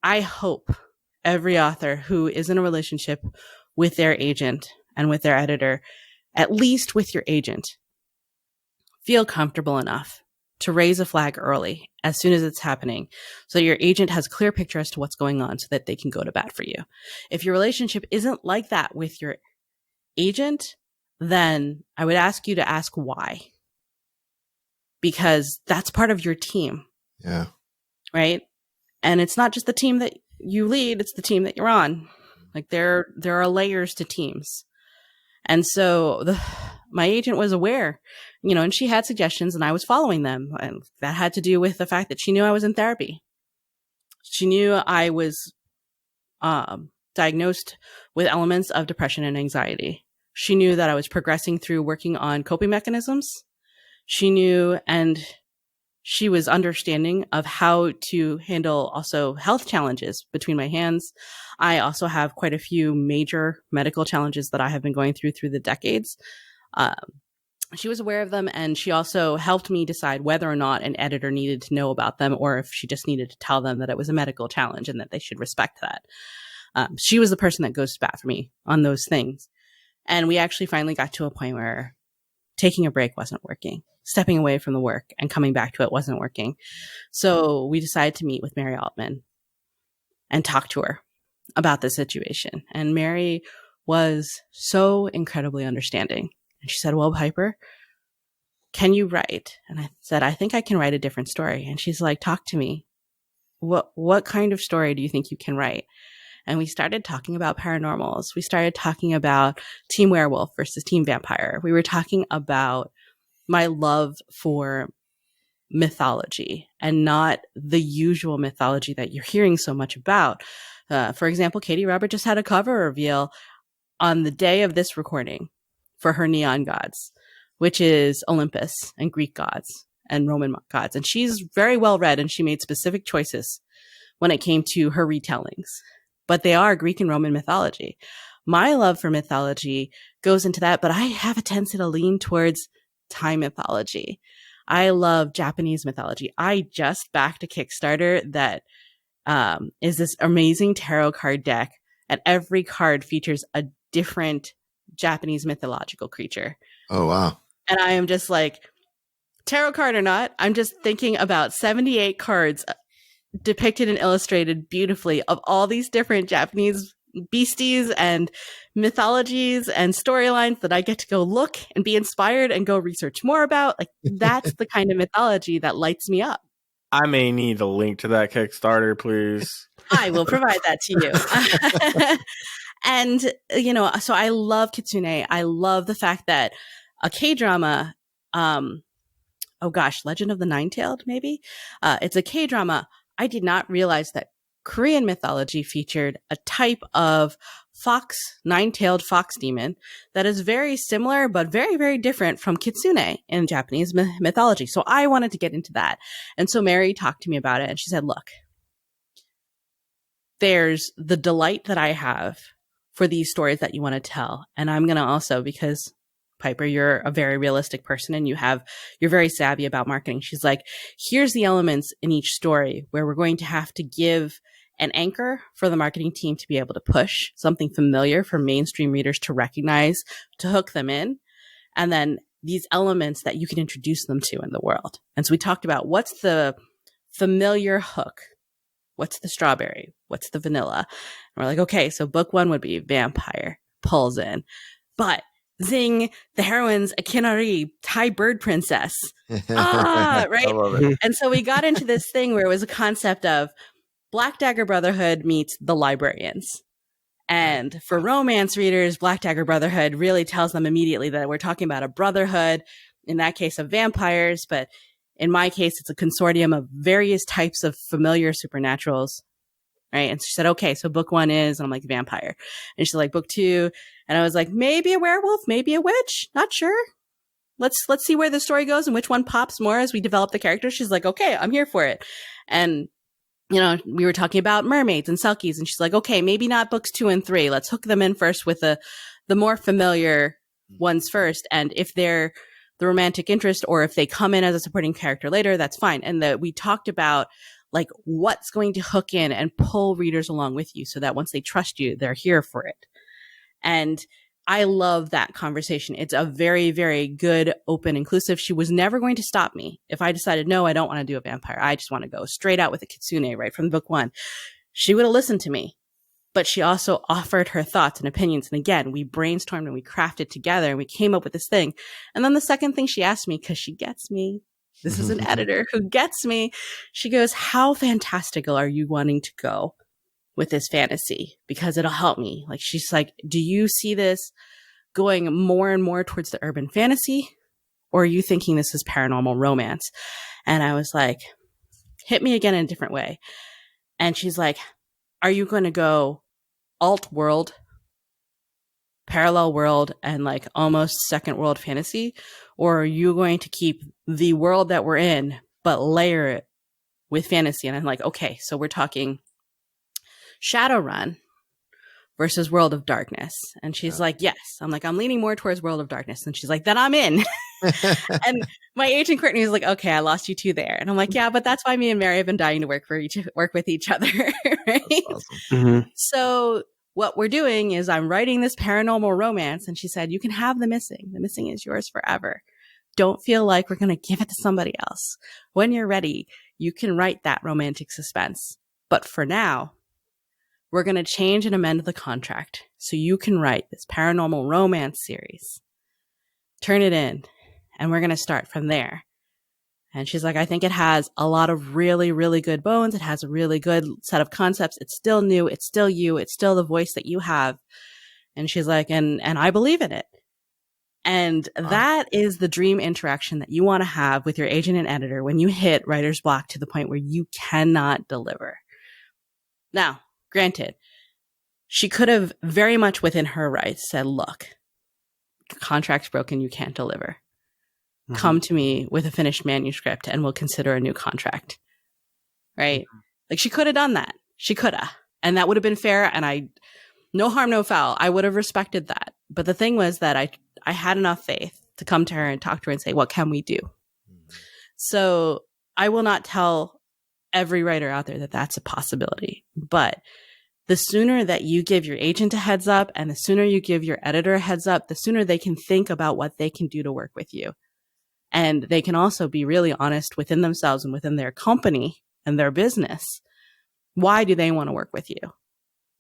I hope every author who is in a relationship with their agent and with their editor, at least with your agent, feel comfortable enough to raise a flag early as soon as it's happening, so your agent has a clear picture as to what's going on so that they can go to bat for you. If your relationship isn't like that with your agent, then I would ask you to ask why. Because that's part of your team. Yeah. Right? And it's not just the team that you lead, it's the team that you're on. Like, there are layers to teams. And so my agent was aware, and she had suggestions and I was following them. And that had to do with the fact that she knew I was in therapy. She knew I was diagnosed with elements of depression and anxiety. She knew that I was progressing through working on coping mechanisms. She knew, and she was understanding of how to handle also health challenges between my hands. I also have quite a few major medical challenges that I have been going through the decades. She was aware of them, and she also helped me decide whether or not an editor needed to know about them, or if she just needed to tell them that it was a medical challenge and that they should respect that. She was the person that goes to bat for me on those things. And we actually finally got to a point where taking a break wasn't working. Stepping away from the work and coming back to it wasn't working. So we decided to meet with Mary Altman and talk to her about the situation. And Mary was so incredibly understanding. And she said, "Well, Piper, can you write?" And I said, "I think I can write a different story." And she's like, "Talk to me. What kind of story do you think you can write?" And we started talking about paranormals. We started talking about Team Werewolf versus Team Vampire. We were talking about my love for mythology, and not the usual mythology that you're hearing so much about. For example, Katie Robert just had a cover reveal on the day of this recording for her Neon Gods, which is Olympus and Greek gods and Roman gods. And she's very well read, and she made specific choices when it came to her retellings. But they are Greek and Roman mythology. My love for mythology goes into that, but I have a tendency to lean towards Thai mythology. I love Japanese mythology. I just backed a Kickstarter that is this amazing tarot card deck, and every card features a different Japanese mythological creature. Oh, wow. And I am just like, tarot card or not, I'm just thinking about 78 cards depicted and illustrated beautifully of all these different Japanese beasties and mythologies and storylines that I get to go look and be inspired and go research more about. Like that's the kind of mythology that lights me up. I may need a link to that Kickstarter, please. I will provide that to you. And, you know, so I love Kitsune. I love the fact that a K-drama, oh gosh, Legend of the Nine-Tailed, maybe? It's a K-drama. I did not realize that Korean mythology featured a type of fox, nine-tailed fox demon that is very similar, but very, very different from Kitsune in Japanese mythology. So I wanted to get into that. And so Mary talked to me about it and she said, look, there's the delight that I have for these stories that you want to tell. And I'm going to also, because Piper, you're a very realistic person and you're very savvy about marketing. She's like, here's the elements in each story where we're going to have to give an anchor for the marketing team to be able to push something familiar for mainstream readers to recognize, to hook them in. And then these elements that you can introduce them to in the world. And so we talked about what's the familiar hook? What's the strawberry? What's the vanilla? And we're like, okay, so book one would be vampire, pulls in. But zing, the heroine's a Kinari, Thai bird princess. Right? I love it. And so we got into this thing where it was a concept of Black Dagger Brotherhood meets the librarians. And for romance readers, Black Dagger Brotherhood really tells them immediately that we're talking about a brotherhood, in that case of vampires, but in my case, it's a consortium of various types of familiar supernaturals, right? And she said, okay, so book one is, and I'm like, vampire. And she's like, book two. And I was like, maybe a werewolf, maybe a witch, not sure. Let's see where the story goes and which one pops more as we develop the character. She's like, okay, I'm here for it. And, you know, we were talking about mermaids and selkies, and she's like, okay, maybe not books 2 and 3. Let's hook them in first with the more familiar ones first. And if they're the romantic interest, or if they come in as a supporting character later, that's fine. And we talked about like what's going to hook in and pull readers along with you so that once they trust you, they're here for it. And I love that conversation. It's a very, very good, open, inclusive. She was never going to stop me if I decided, no, I don't want to do a vampire. I just want to go straight out with a kitsune right from book one. She would have listened to me. But she also offered her thoughts and opinions. And again, we brainstormed and we crafted together and we came up with this thing. And then the second thing she asked me, because she gets me, this is an editor who gets me. She goes, how fantastical are you wanting to go with this fantasy? Because it'll help me. Like, she's like, do you see this going more and more towards the urban fantasy? Or are you thinking this is paranormal romance? And I was like, hit me again in a different way. And she's like, are you going to go alt world, parallel world, and like almost second world fantasy? Or are you going to keep the world that we're in, but layer it with fantasy? And I'm like, okay, so we're talking Shadowrun versus World of Darkness. And she's like, yes. I'm like, I'm leaning more towards World of Darkness. And she's like, then I'm in. And my agent Courtney was like, okay, I lost you two there. And I'm like, yeah, but that's why me and Mary have been dying to work with each other. Right. Awesome. Mm-hmm. So what we're doing is I'm writing this paranormal romance. And she said, you can have the missing. The missing is yours forever. Don't feel like we're going to give it to somebody else. When you're ready, you can write that romantic suspense. But for now, we're going to change and amend the contract so you can write this paranormal romance series. Turn it in, and we're going to start from there. And she's like, I think it has a lot of really, really good bones. It has a really good set of concepts. It's still new. It's still you. It's still the voice that you have. And she's like, and I believe in it. And that is the dream interaction that you want to have with your agent and editor when you hit writer's block to the point where you cannot deliver. Now, granted, she could have very much within her rights said, look, contract's broken, you can't deliver. Mm-hmm. Come to me with a finished manuscript and we'll consider a new contract. Right? Mm-hmm. Like, she could have done that. She could have. And that would have been fair. And no harm, no foul. I would have respected that. But the thing was that I had enough faith to come to her and talk to her and say, what can we do? Mm-hmm. So I will not tell every writer out there that that's a possibility. But the sooner that you give your agent a heads up and the sooner you give your editor a heads up, the sooner they can think about what they can do to work with you. And they can also be really honest within themselves and within their company and their business. Why do they want to work with you?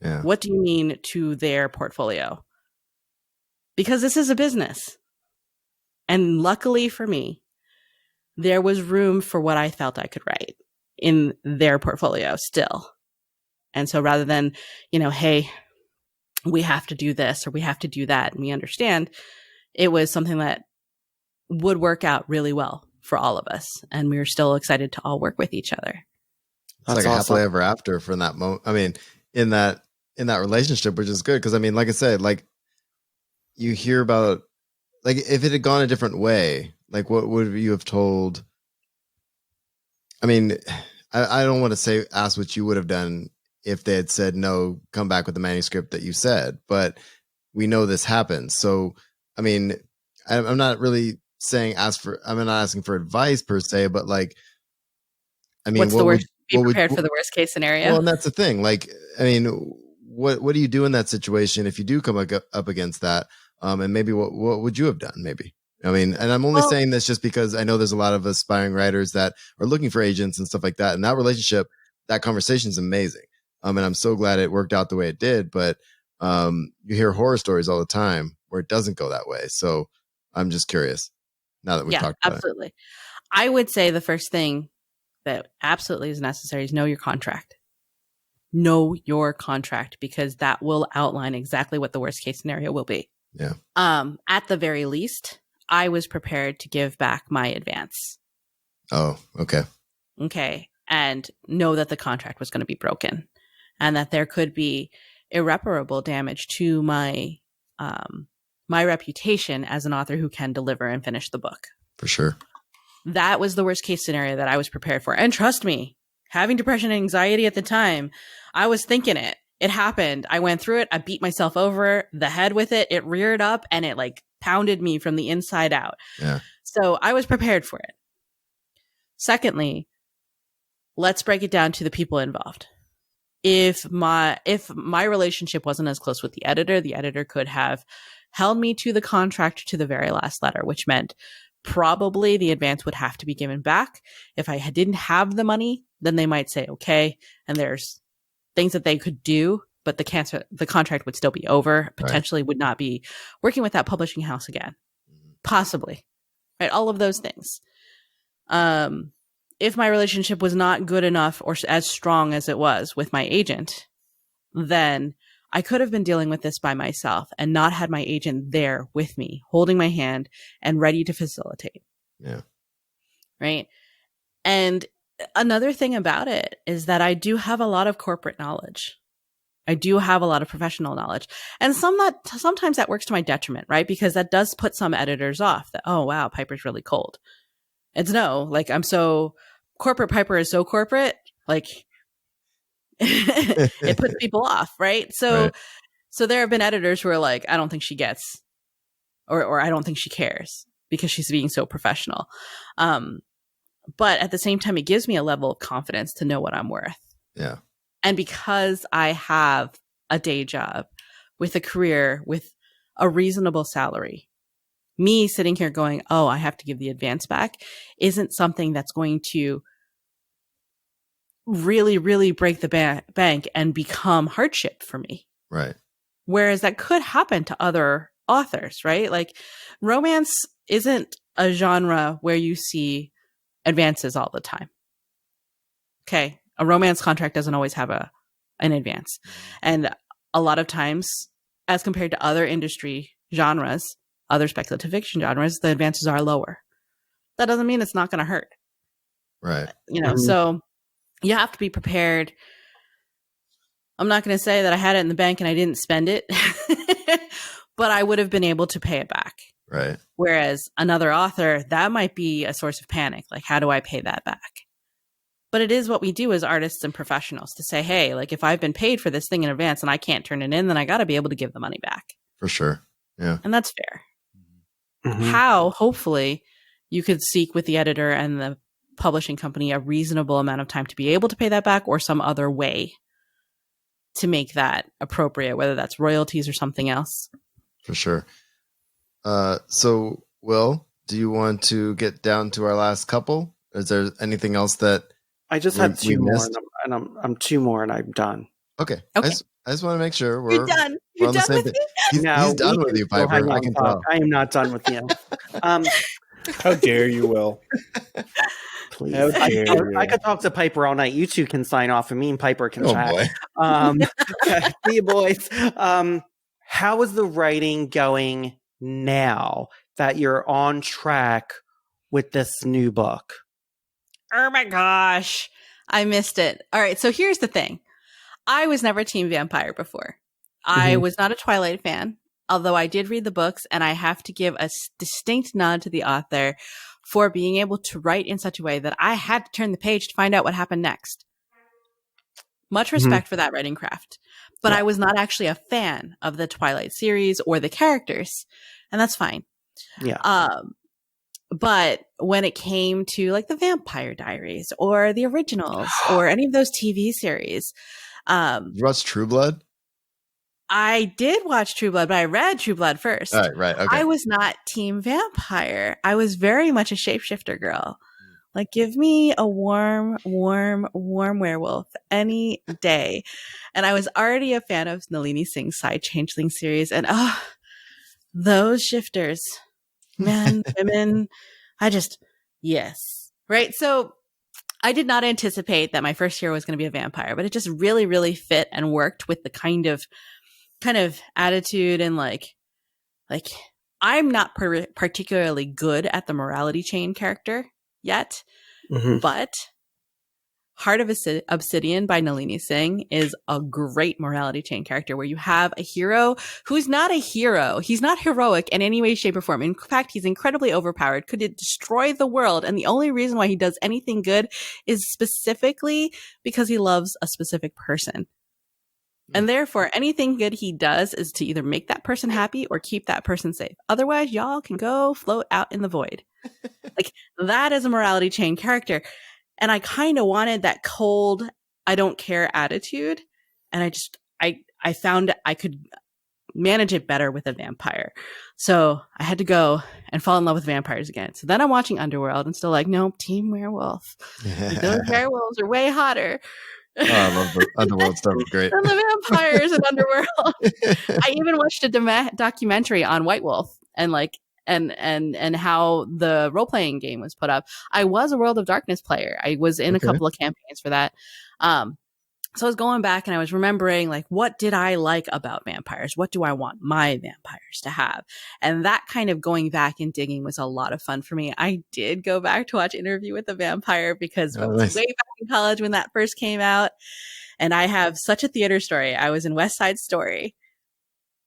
Yeah. What do you mean to their portfolio? Because this is a business. And luckily for me, there was room for what I felt I could write in their portfolio still. And so rather than, hey, we have to do this or we have to do that, and we understand, it was something that would work out really well for all of us. And we were still excited to all work with each other. It's like a happily ever after from that moment. I mean, in that relationship, which is good. Cause I mean, like I said, like you hear about, like if it had gone a different way, like what would you have told? I mean, I don't want to say ask what you would have done if they had said, no, come back with the manuscript that you said, but we know this happens. So, I mean, I'm not really saying I'm not asking for advice per se, but like, I mean, what's the worst? Be prepared for the worst case scenario. Well, and that's the thing. Like, I mean, what do you do in that situation if you do come up against that? And maybe what would you have done? Maybe. I mean, and I'm only saying this just because I know there's a lot of aspiring writers that are looking for agents and stuff like that. And that relationship, that conversation is amazing. And I'm so glad it worked out the way it did. But you hear horror stories all the time where it doesn't go that way. So I'm just curious now that we've talked about absolutely. I would say the first thing that absolutely is necessary is know your contract. Know your contract, because that will outline exactly what the worst case scenario will be. Yeah. At the very least, I was prepared to give back my advance. Oh, okay. Okay. And know that the contract was going to be broken and that there could be irreparable damage to my my reputation as an author who can deliver and finish the book. For sure. That was the worst case scenario that I was prepared for. And trust me, having depression and anxiety at the time, I was thinking it. It happened. I went through it. I beat myself over the head with it. It reared up and it like pounded me from the inside out. Yeah. So I was prepared for it. Secondly, let's break it down to the people involved. If my relationship wasn't as close with the editor could have held me to the contract to the very last letter, which meant probably the advance would have to be given back. If I didn't have the money, then they might say, okay, and there's things that they could do, but the contract would still be over, potentially would not be working with that publishing house again. Possibly. Right? All of those things. If my relationship was not good enough or as strong as it was with my agent, then I could have been dealing with this by myself and not had my agent there with me, holding my hand and ready to facilitate. Yeah. Right. And another thing about it is that I do have a lot of corporate knowledge. I do have a lot of professional knowledge. And sometimes that works to my detriment, right? Because that does put some editors off that, oh, wow, Piper's really cold. It's no, like corporate Piper is so corporate, like it puts people off, right? So there have been editors who are like, I don't think she gets, or I don't think she cares because she's being so professional. But at the same time, it gives me a level of confidence to know what I'm worth. Yeah. And because I have a day job with a career with a reasonable salary, me sitting here going, oh, I have to give the advance back isn't something that's going to really, really break the bank and become hardship for me. Right. Whereas that could happen to other authors, right? Like romance isn't a genre where you see advances all the time. Okay. A romance contract doesn't always have an advance. And a lot of times, as compared to other industry genres, other speculative fiction genres, the advances are lower. That doesn't mean it's not going to hurt. Right. So you have to be prepared. I'm not going to say that I had it in the bank and I didn't spend it, but I would have been able to pay it back. Right. Whereas another author, that might be a source of panic. Like, how do I pay that back? But it is what we do as artists and professionals to say, hey, like if I've been paid for this thing in advance and I can't turn it in, then I got to be able to give the money back. For sure. Yeah. And that's fair. Mm-hmm. How, hopefully, you could seek with the editor and the publishing company a reasonable amount of time to be able to pay that back, or some other way to make that appropriate, whether that's royalties or something else. For sure. So, Will, do you want to get down to our last couple? Is there anything else that I just have two more, and I'm two more, and I'm done. Okay. Okay. I just want to make sure You're we're done. we're You're on the done same with thing. me? He's done we with you, still hang Piper. I on, can Talk. tell. I am not done with you. How dare you, Will? Please. How I dare could, you. I could talk to Piper all night. You two can sign off, and me and Piper can Oh chat. boy. See you, boys. How is the writing going now that you're on track with this new book? Oh my gosh. I missed it. All right. So here's the thing. I was never Team Vampire before. I Mhm. was not a Twilight fan, although I did read the books, and I have to give a distinct nod to the author for being able to write in such a way that I had to turn the page to find out what happened next. Much respect for that writing craft. But Yeah. I was not actually a fan of the Twilight series or the characters, and that's fine. Yeah. But when it came to like the Vampire Diaries or the originals or any of those TV series, You watched True Blood? I did watch True Blood, but I read True Blood first. All right. Okay. I was not Team Vampire. I was very much a shapeshifter girl. Like, give me a warm werewolf any day. And I was already a fan of Nalini Singh's Side Changeling series. And those shifters, men, women, yes. Right. So I did not anticipate that my first hero was going to be a vampire, but it just really, really fit and worked with the kind of attitude and like I'm not particularly good at the morality chain character yet, but Heart of Obsidian by Nalini Singh is a great morality chain character where you have a hero who's not a hero. He's not heroic in any way, shape, or form. In fact, he's incredibly overpowered, could destroy the world. And the only reason why he does anything good is specifically because he loves a specific person. And therefore, anything good he does is to either make that person happy or keep that person safe. Otherwise, y'all can go float out in the void. Like, that is a morality chain character. And I kind of wanted that cold, I don't care attitude. And I found I could manage it better with a vampire. So I had to go and fall in love with vampires again. So then I'm watching Underworld and still like, no, Team Werewolf. Those werewolves are way hotter. Oh, I love the Underworld stuff. Great. And the vampires in Underworld. I even watched a documentary on White Wolf and like and how the role playing game was put up. I was a World of Darkness player. I was in a couple of campaigns for that. So I was going back and I was remembering, like, what did I like about vampires? What do I want my vampires to have? And that kind of going back and digging was a lot of fun for me. I did go back to watch Interview with the Vampire because I was way back in college when that first came out. And I have such a theater story. I was in West Side Story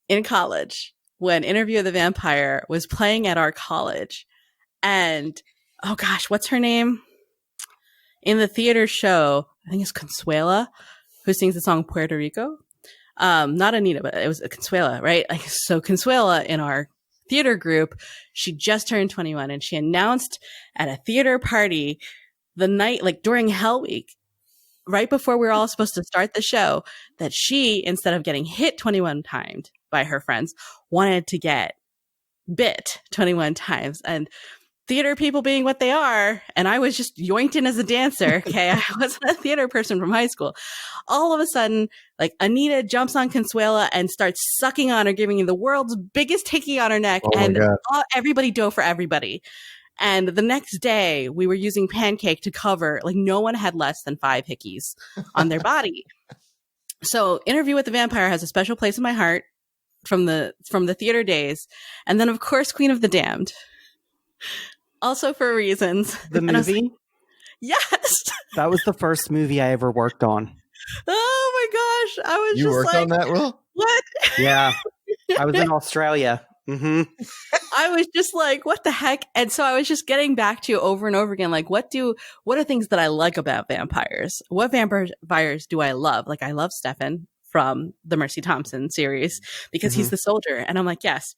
in college when Interview with the Vampire was playing at our college. And, oh gosh, what's her name? In the theater show, I think it's Consuela, who sings the song Puerto Rico. Not Anita, but it was Consuela, right? Like, so Consuela in our theater group, she just turned 21 and she announced at a theater party the night, like during Hell Week, right before we were all supposed to start the show, that she, instead of getting hit 21 times by her friends, wanted to get bit 21 times. And theater people being what they are, and I was just yoinked in as a dancer. Okay, I wasn't a theater person from high school. All of a sudden, like, Anita jumps on Consuela and starts sucking on her, giving her the world's biggest hickey on her neck, and everybody dove for everybody. And the next day, we were using Pancake to cover, like, no one had less than 5 hickeys on their body. So Interview with the Vampire has a special place in my heart from the theater days. And then, of course, Queen of the Damned. Also for reasons. The movie? Yes. That was the first movie I ever worked on. Oh my gosh. I was You just worked like, on that, Will? what? Yeah. I was in Australia. I was just like, what the heck? And so I was just getting back to over and over again, like, what are things that I like about vampires? What vampires do I love? Like, I love Stefan from the Mercy Thompson series because he's the soldier. And I'm like, yes,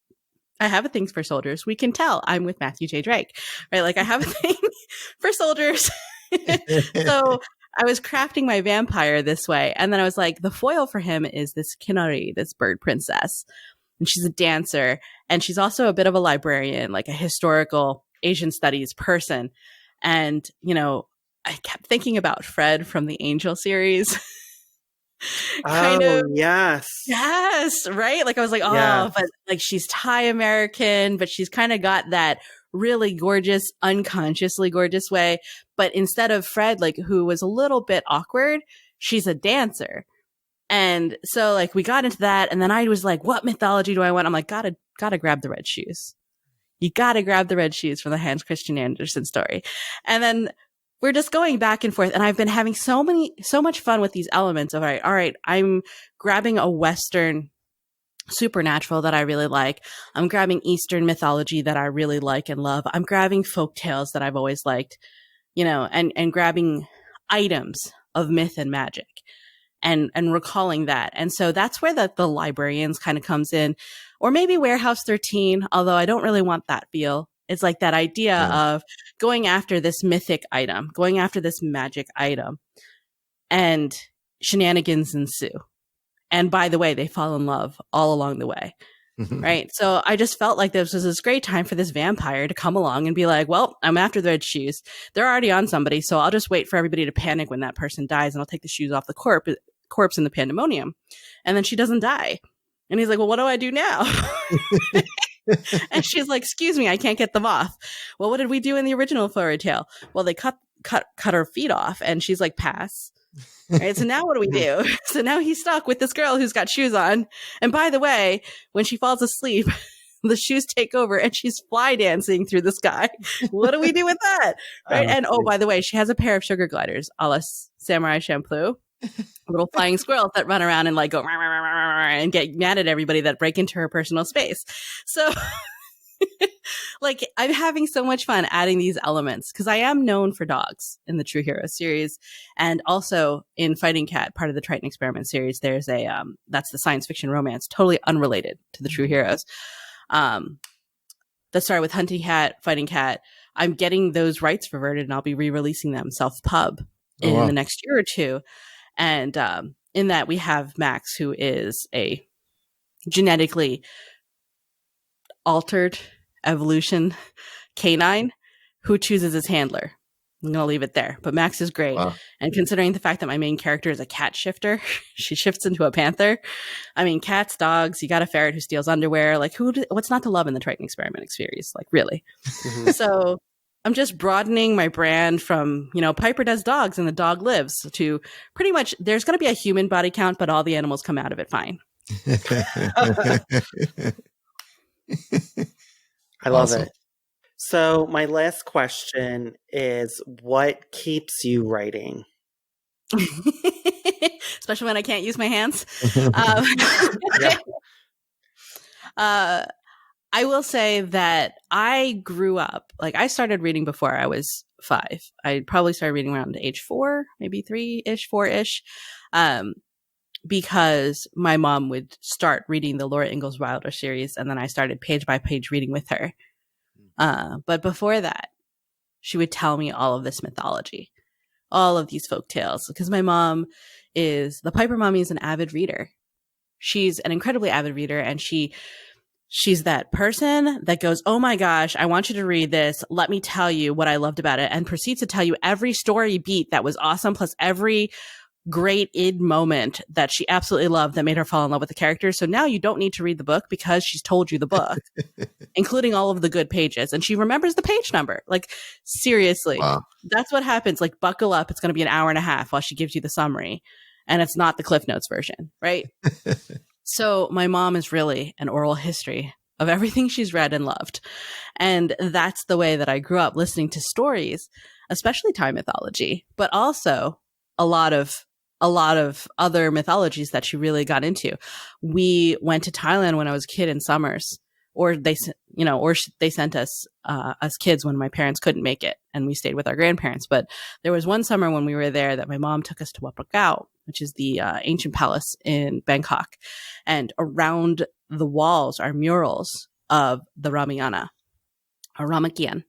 I have a thing for soldiers. We can tell I'm with Matthew J. Drake, right? Like, I have a thing for soldiers. So I was crafting my vampire this way. And then I was like, the foil for him is this Kinari, this bird princess. And she's a dancer. And she's also a bit of a librarian, like a historical Asian studies person. And, you know, I kept thinking about Fred from the Angel series. kind Oh, of. yes. Yes, right? Like I was like, oh, Yeah. but like she's Thai American, but she's kind of got that really gorgeous, unconsciously gorgeous way. But instead of Fred, like who was a little bit awkward, she's a dancer. And so like we got into that, and then I was like, what mythology do I want? I'm like, gotta grab the red shoes. You gotta grab the red shoes from the Hans Christian Andersen story. And then we're just going back and forth. And I've been having so much fun with these elements of, all right, I'm grabbing a Western supernatural that I really like. I'm grabbing Eastern mythology that I really like and love. I'm grabbing folk tales that I've always liked, you know, and grabbing items of myth and magic and recalling that. And so that's where the librarians kind of comes in, or maybe Warehouse 13, although I don't really want that feel. It's like that idea of going after this mythic item, going after this magic item, and shenanigans ensue. And by the way, they fall in love all along the way. Right. So I just felt like this was this great time for this vampire to come along and be like, well, I'm after the red shoes. They're already on somebody. So I'll just wait for everybody to panic when that person dies, and I'll take the shoes off the corpse in the pandemonium. And then she doesn't die. And he's like, well, what do I do now? And she's like, excuse me, I can't get them off. Well, what did we do in the original fairy tale? Well, they cut her feet off, and she's like, pass. Right, so now what do we do? So now he's stuck with this girl who's got shoes on. And by the way, when she falls asleep, the shoes take over and she's fly dancing through the sky. What do we do with that? Right. And oh, by the way, she has a pair of sugar gliders, a la Samurai Champloo. Little flying squirrels that run around and like go rah, rah, rah, rah, rah, and get mad at everybody that break into her personal space. So like I'm having so much fun adding these elements because I am known for dogs in the True Heroes series, and also in Fighting Cat, part of the Triton Experiment series. There's a that's the science fiction romance, totally unrelated to the True Heroes. That started with Hunting Cat, Fighting Cat. I'm getting those rights reverted, and I'll be re-releasing them self-pub in the next year or two. And in that we have Max, who is a genetically altered evolution canine who chooses his handler. I'm going to leave it there. But Max is great. Wow. And considering the fact that my main character is a cat shifter, she shifts into a panther. I mean, cats, dogs, you got a ferret who steals underwear. Like, what's not to love in the Triton Experiment series? Like, really? So I'm just broadening my brand from, you know, Piper does dogs and the dog lives, to pretty much there's going to be a human body count, but all the animals come out of it fine. I love it. So my last question is, what keeps you writing? Especially when I can't use my hands. I will say that I grew up, like I started reading before I was 5. I probably started reading around age 4, maybe 3-ish, 4-ish. Because my mom would start reading the Laura Ingalls Wilder series, and then I started page by page reading with her. But before that, she would tell me all of this mythology, all of these folk tales, because my mom the Piper Mommy is an avid reader. She's an incredibly avid reader, and she's that person that goes, oh my gosh, I want you to read this. Let me tell you what I loved about it, and proceeds to tell you every story beat that was awesome, plus every great id moment that she absolutely loved that made her fall in love with the characters. So now you don't need to read the book because she's told you the book, including all of the good pages. And she remembers the page number. Like, seriously, wow. That's what happens. Like, buckle up. It's going to be an hour and a half while she gives you the summary. And it's not the Cliff Notes version, right? So my mom is really an oral history of everything she's read and loved. And that's the way that I grew up, listening to stories, especially Thai mythology, but also a lot of other mythologies that she really got into. We went to Thailand when I was a kid in summers, or they sent us as kids when my parents couldn't make it, and we stayed with our grandparents. But there was one summer when we were there that my mom took us to Wat Pakao, which is the ancient palace in Bangkok, and around the walls are murals of the Ramayana, or Ramakien,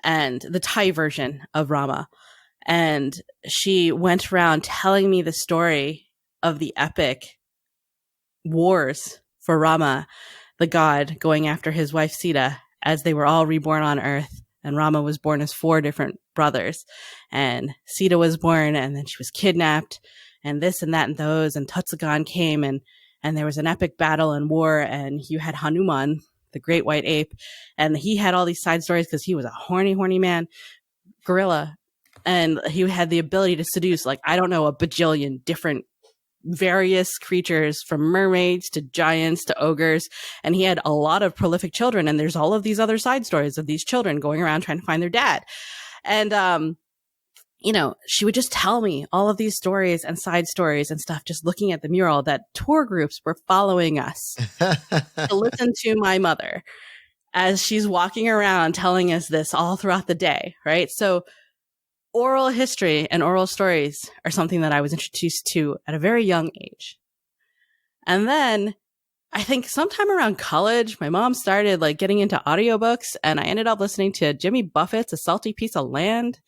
and the Thai version of Rama. And she went around telling me the story of the epic wars for Rama, the god, going after his wife Sita, as they were all reborn on Earth. And Rama was born as 4 different brothers. And Sita was born, and then she was kidnapped. and this and that and those, and Tutsugan came and there was an epic battle and war, and you had Hanuman, the great white ape, and he had all these side stories because he was a horny man, gorilla, and he had the ability to seduce, like, I don't know, a bajillion different various creatures, from mermaids to giants to ogres, and he had a lot of prolific children, and there's all of these other side stories of these children going around trying to find their dad. And you know, she would just tell me all of these stories and side stories and stuff, just looking at the mural, that tour groups were following us to listen to my mother as she's walking around telling us this all throughout the day, right? So oral history and oral stories are something that I was introduced to at a very young age. And then I think sometime around college, my mom started like getting into audiobooks, and I ended up listening to Jimmy Buffett's A Salty Piece of Land.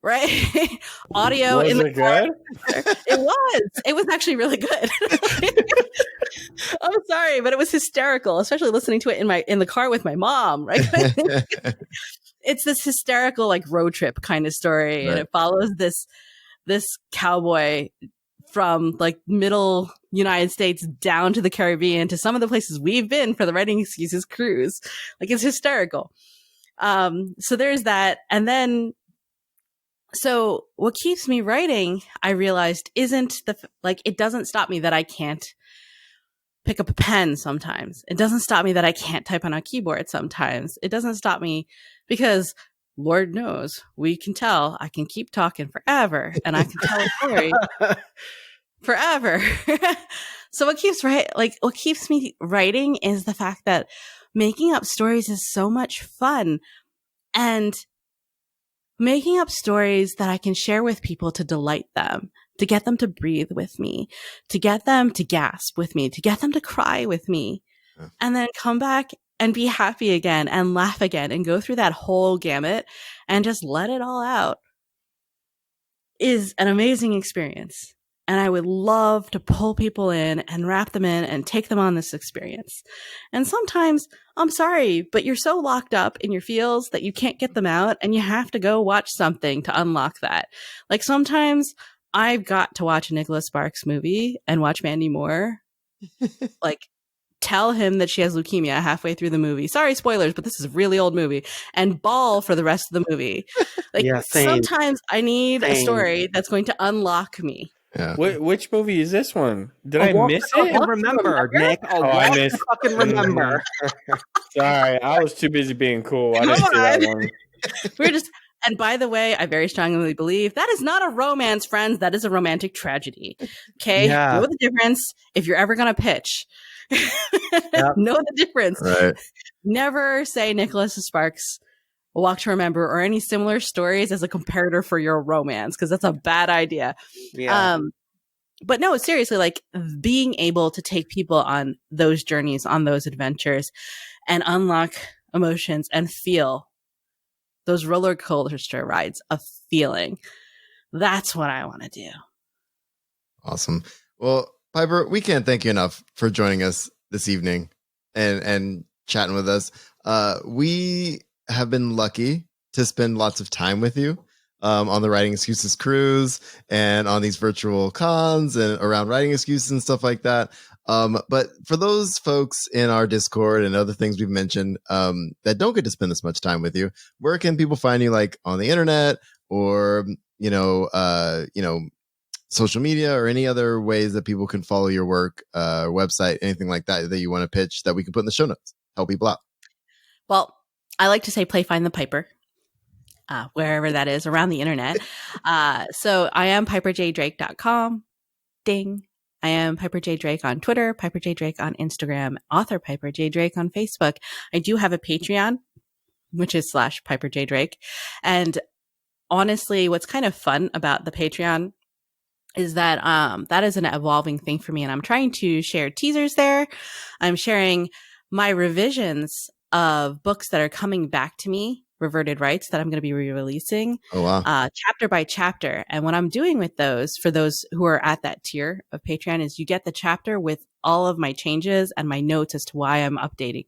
Right? Audio Was in the it good? It was actually really good. I'm sorry, but it was hysterical, especially listening to it in the car with my mom, right? It's this hysterical like road trip kind of story, right. And it follows this cowboy from like middle United States down to the Caribbean to some of the places we've been for the Writing Excuses cruise. Like, it's hysterical. So there's that. And then, so what keeps me writing, I realized, isn't it doesn't stop me that I can't pick up a pen sometimes. It doesn't stop me that I can't type on a keyboard sometimes. It doesn't stop me because, Lord knows, we can tell I can keep talking forever and I can tell a story forever. So what keeps me writing is the fact that making up stories is so much fun, and making up stories that I can share with people to delight them, to get them to breathe with me, to get them to gasp with me, to get them to cry with me, and then come back and be happy again and laugh again and go through that whole gamut and just let it all out is an amazing experience. And I would love to pull people in and wrap them in and take them on this experience. And sometimes, I'm sorry, but you're so locked up in your feels that you can't get them out, and you have to go watch something to unlock that. Like, sometimes I've got to watch a Nicholas Sparks movie and watch Mandy Moore, like, tell him that she has leukemia halfway through the movie. Sorry, spoilers, but this is a really old movie. And bawl for the rest of the movie. Like, yeah, sometimes I need a story that's going to unlock me. Yeah. Which movie is this one? Did I miss it? I remember, Nick. I missed. Fucking remember. Sorry, I was too busy being cool. I didn't see that one. We're just. And by the way, I very strongly believe that is not a romance, friends. That is a romantic tragedy. Okay, Know the difference if you're ever gonna pitch. Know the difference. Right. Never say Nicholas Sparks' Walk to Remember or any similar stories as a comparator for your romance, because that's a bad idea. Yeah. But no, seriously, like, being able to take people on those journeys, on those adventures, and unlock emotions and feel those roller coaster rides of feeling. That's what I want to do. Awesome. Well, Piper, we can't thank you enough for joining us this evening and chatting with us. We have been lucky to spend lots of time with you on the Writing Excuses cruise and on these virtual cons and around writing excuses and stuff like that. But for those folks in our Discord and other things we've mentioned that don't get to spend this much time with you, where can people find you, like on the internet or social media, or any other ways that people can follow your work, website, anything like that you want to pitch that we can put in the show notes, help people out? Well, I like to say play Find the Piper, wherever that is around the internet. So I am piperjdrake.com. Ding. I am Piper J. Drake on Twitter, Piper J. Drake on Instagram, author Piper J. Drake on Facebook. I do have a Patreon, which is /Piper J. Drake. And honestly, what's kind of fun about the Patreon is that that is an evolving thing for me. And I'm trying to share teasers there. I'm sharing my revisions of books that are coming back to me, reverted rights, that I'm going to be re-releasing chapter by chapter. And what I'm doing with those, for those who are at that tier of Patreon, is you get the chapter with all of my changes and my notes as to why I'm updating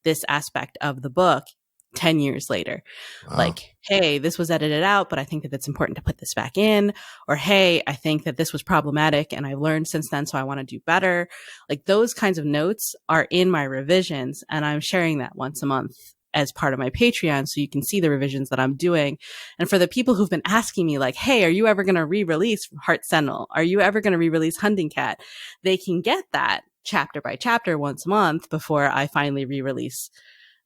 this aspect of the book 10 years later. Wow. Like, hey, this was edited out, but I think that it's important to put this back in. Or, hey, I think that this was problematic and I've learned since then, so I want to do better. Like, those kinds of notes are in my revisions, and I'm sharing that once a month as part of my Patreon, so you can see the revisions that I'm doing. And for the people who've been asking me, like, hey, are you ever going to re-release Heart Sentinel? Are you ever going to re-release Hunting Cat? They can get that chapter by chapter once a month before I finally re-release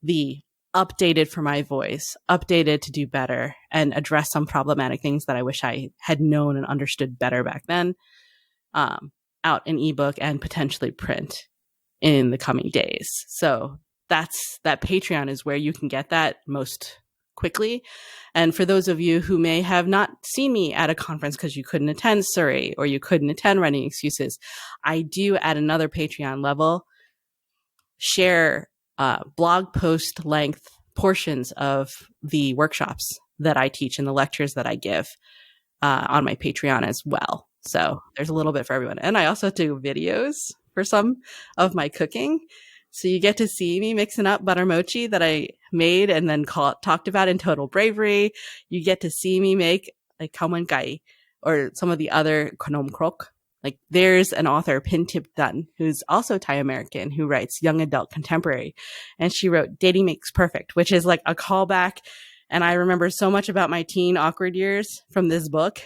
the updated for my voice, updated to do better and address some problematic things that I wish I had known and understood better back then, out in ebook and potentially print in the coming days. So that Patreon is where you can get that most quickly. And for those of you who may have not seen me at a conference because you couldn't attend Surrey or you couldn't attend Writing Excuses, I do at another Patreon level share blog post length portions of the workshops that I teach and the lectures that I give on my Patreon as well. So there's a little bit for everyone. And I also do videos for some of my cooking. So you get to see me mixing up butter mochi that I made and then talked about in Total Bravery. You get to see me make like Kauman Gai or some of the other Konom Krok. Like there's an author, Pin Tip Dunn, who's also Thai American, who writes young adult contemporary. And she wrote Dating Makes Perfect, which is like a callback. And I remember so much about my teen awkward years from this book.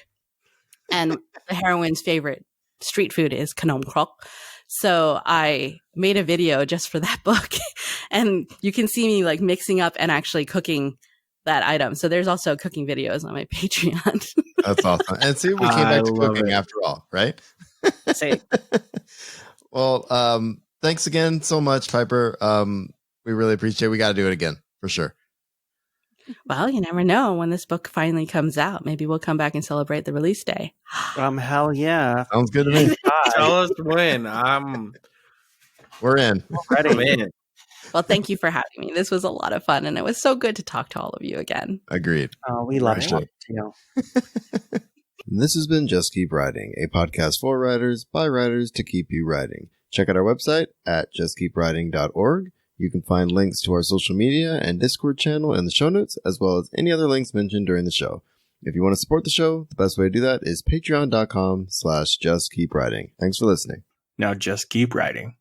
And the heroine's favorite street food is Konom Krok. So I made a video just for that book. And you can see me like mixing up and actually cooking that item. So there's also cooking videos on my Patreon. That's awesome. And see, we came back to cooking after all, right? Say, Well, thanks again so much, Piper. We really appreciate it. We got to do it again for sure. well, you never know when this book finally comes out. Maybe we'll come back and celebrate the release day. Hell yeah. Sounds good to me. Tell us when. We're in. I'm in. Well, thank you for having me. This was a lot of fun, and it was so good to talk to all of you again. Agreed. Oh, we love Right. it too. This has been Just Keep Writing, a podcast for writers by writers to keep you writing. Check out our website at justkeepwriting.org. You can find links to our social media and Discord channel in the show notes, as well as any other links mentioned during the show. If you want to support the show, the best way to do that is patreon.com/justkeepwriting. Thanks for listening. Now just keep writing.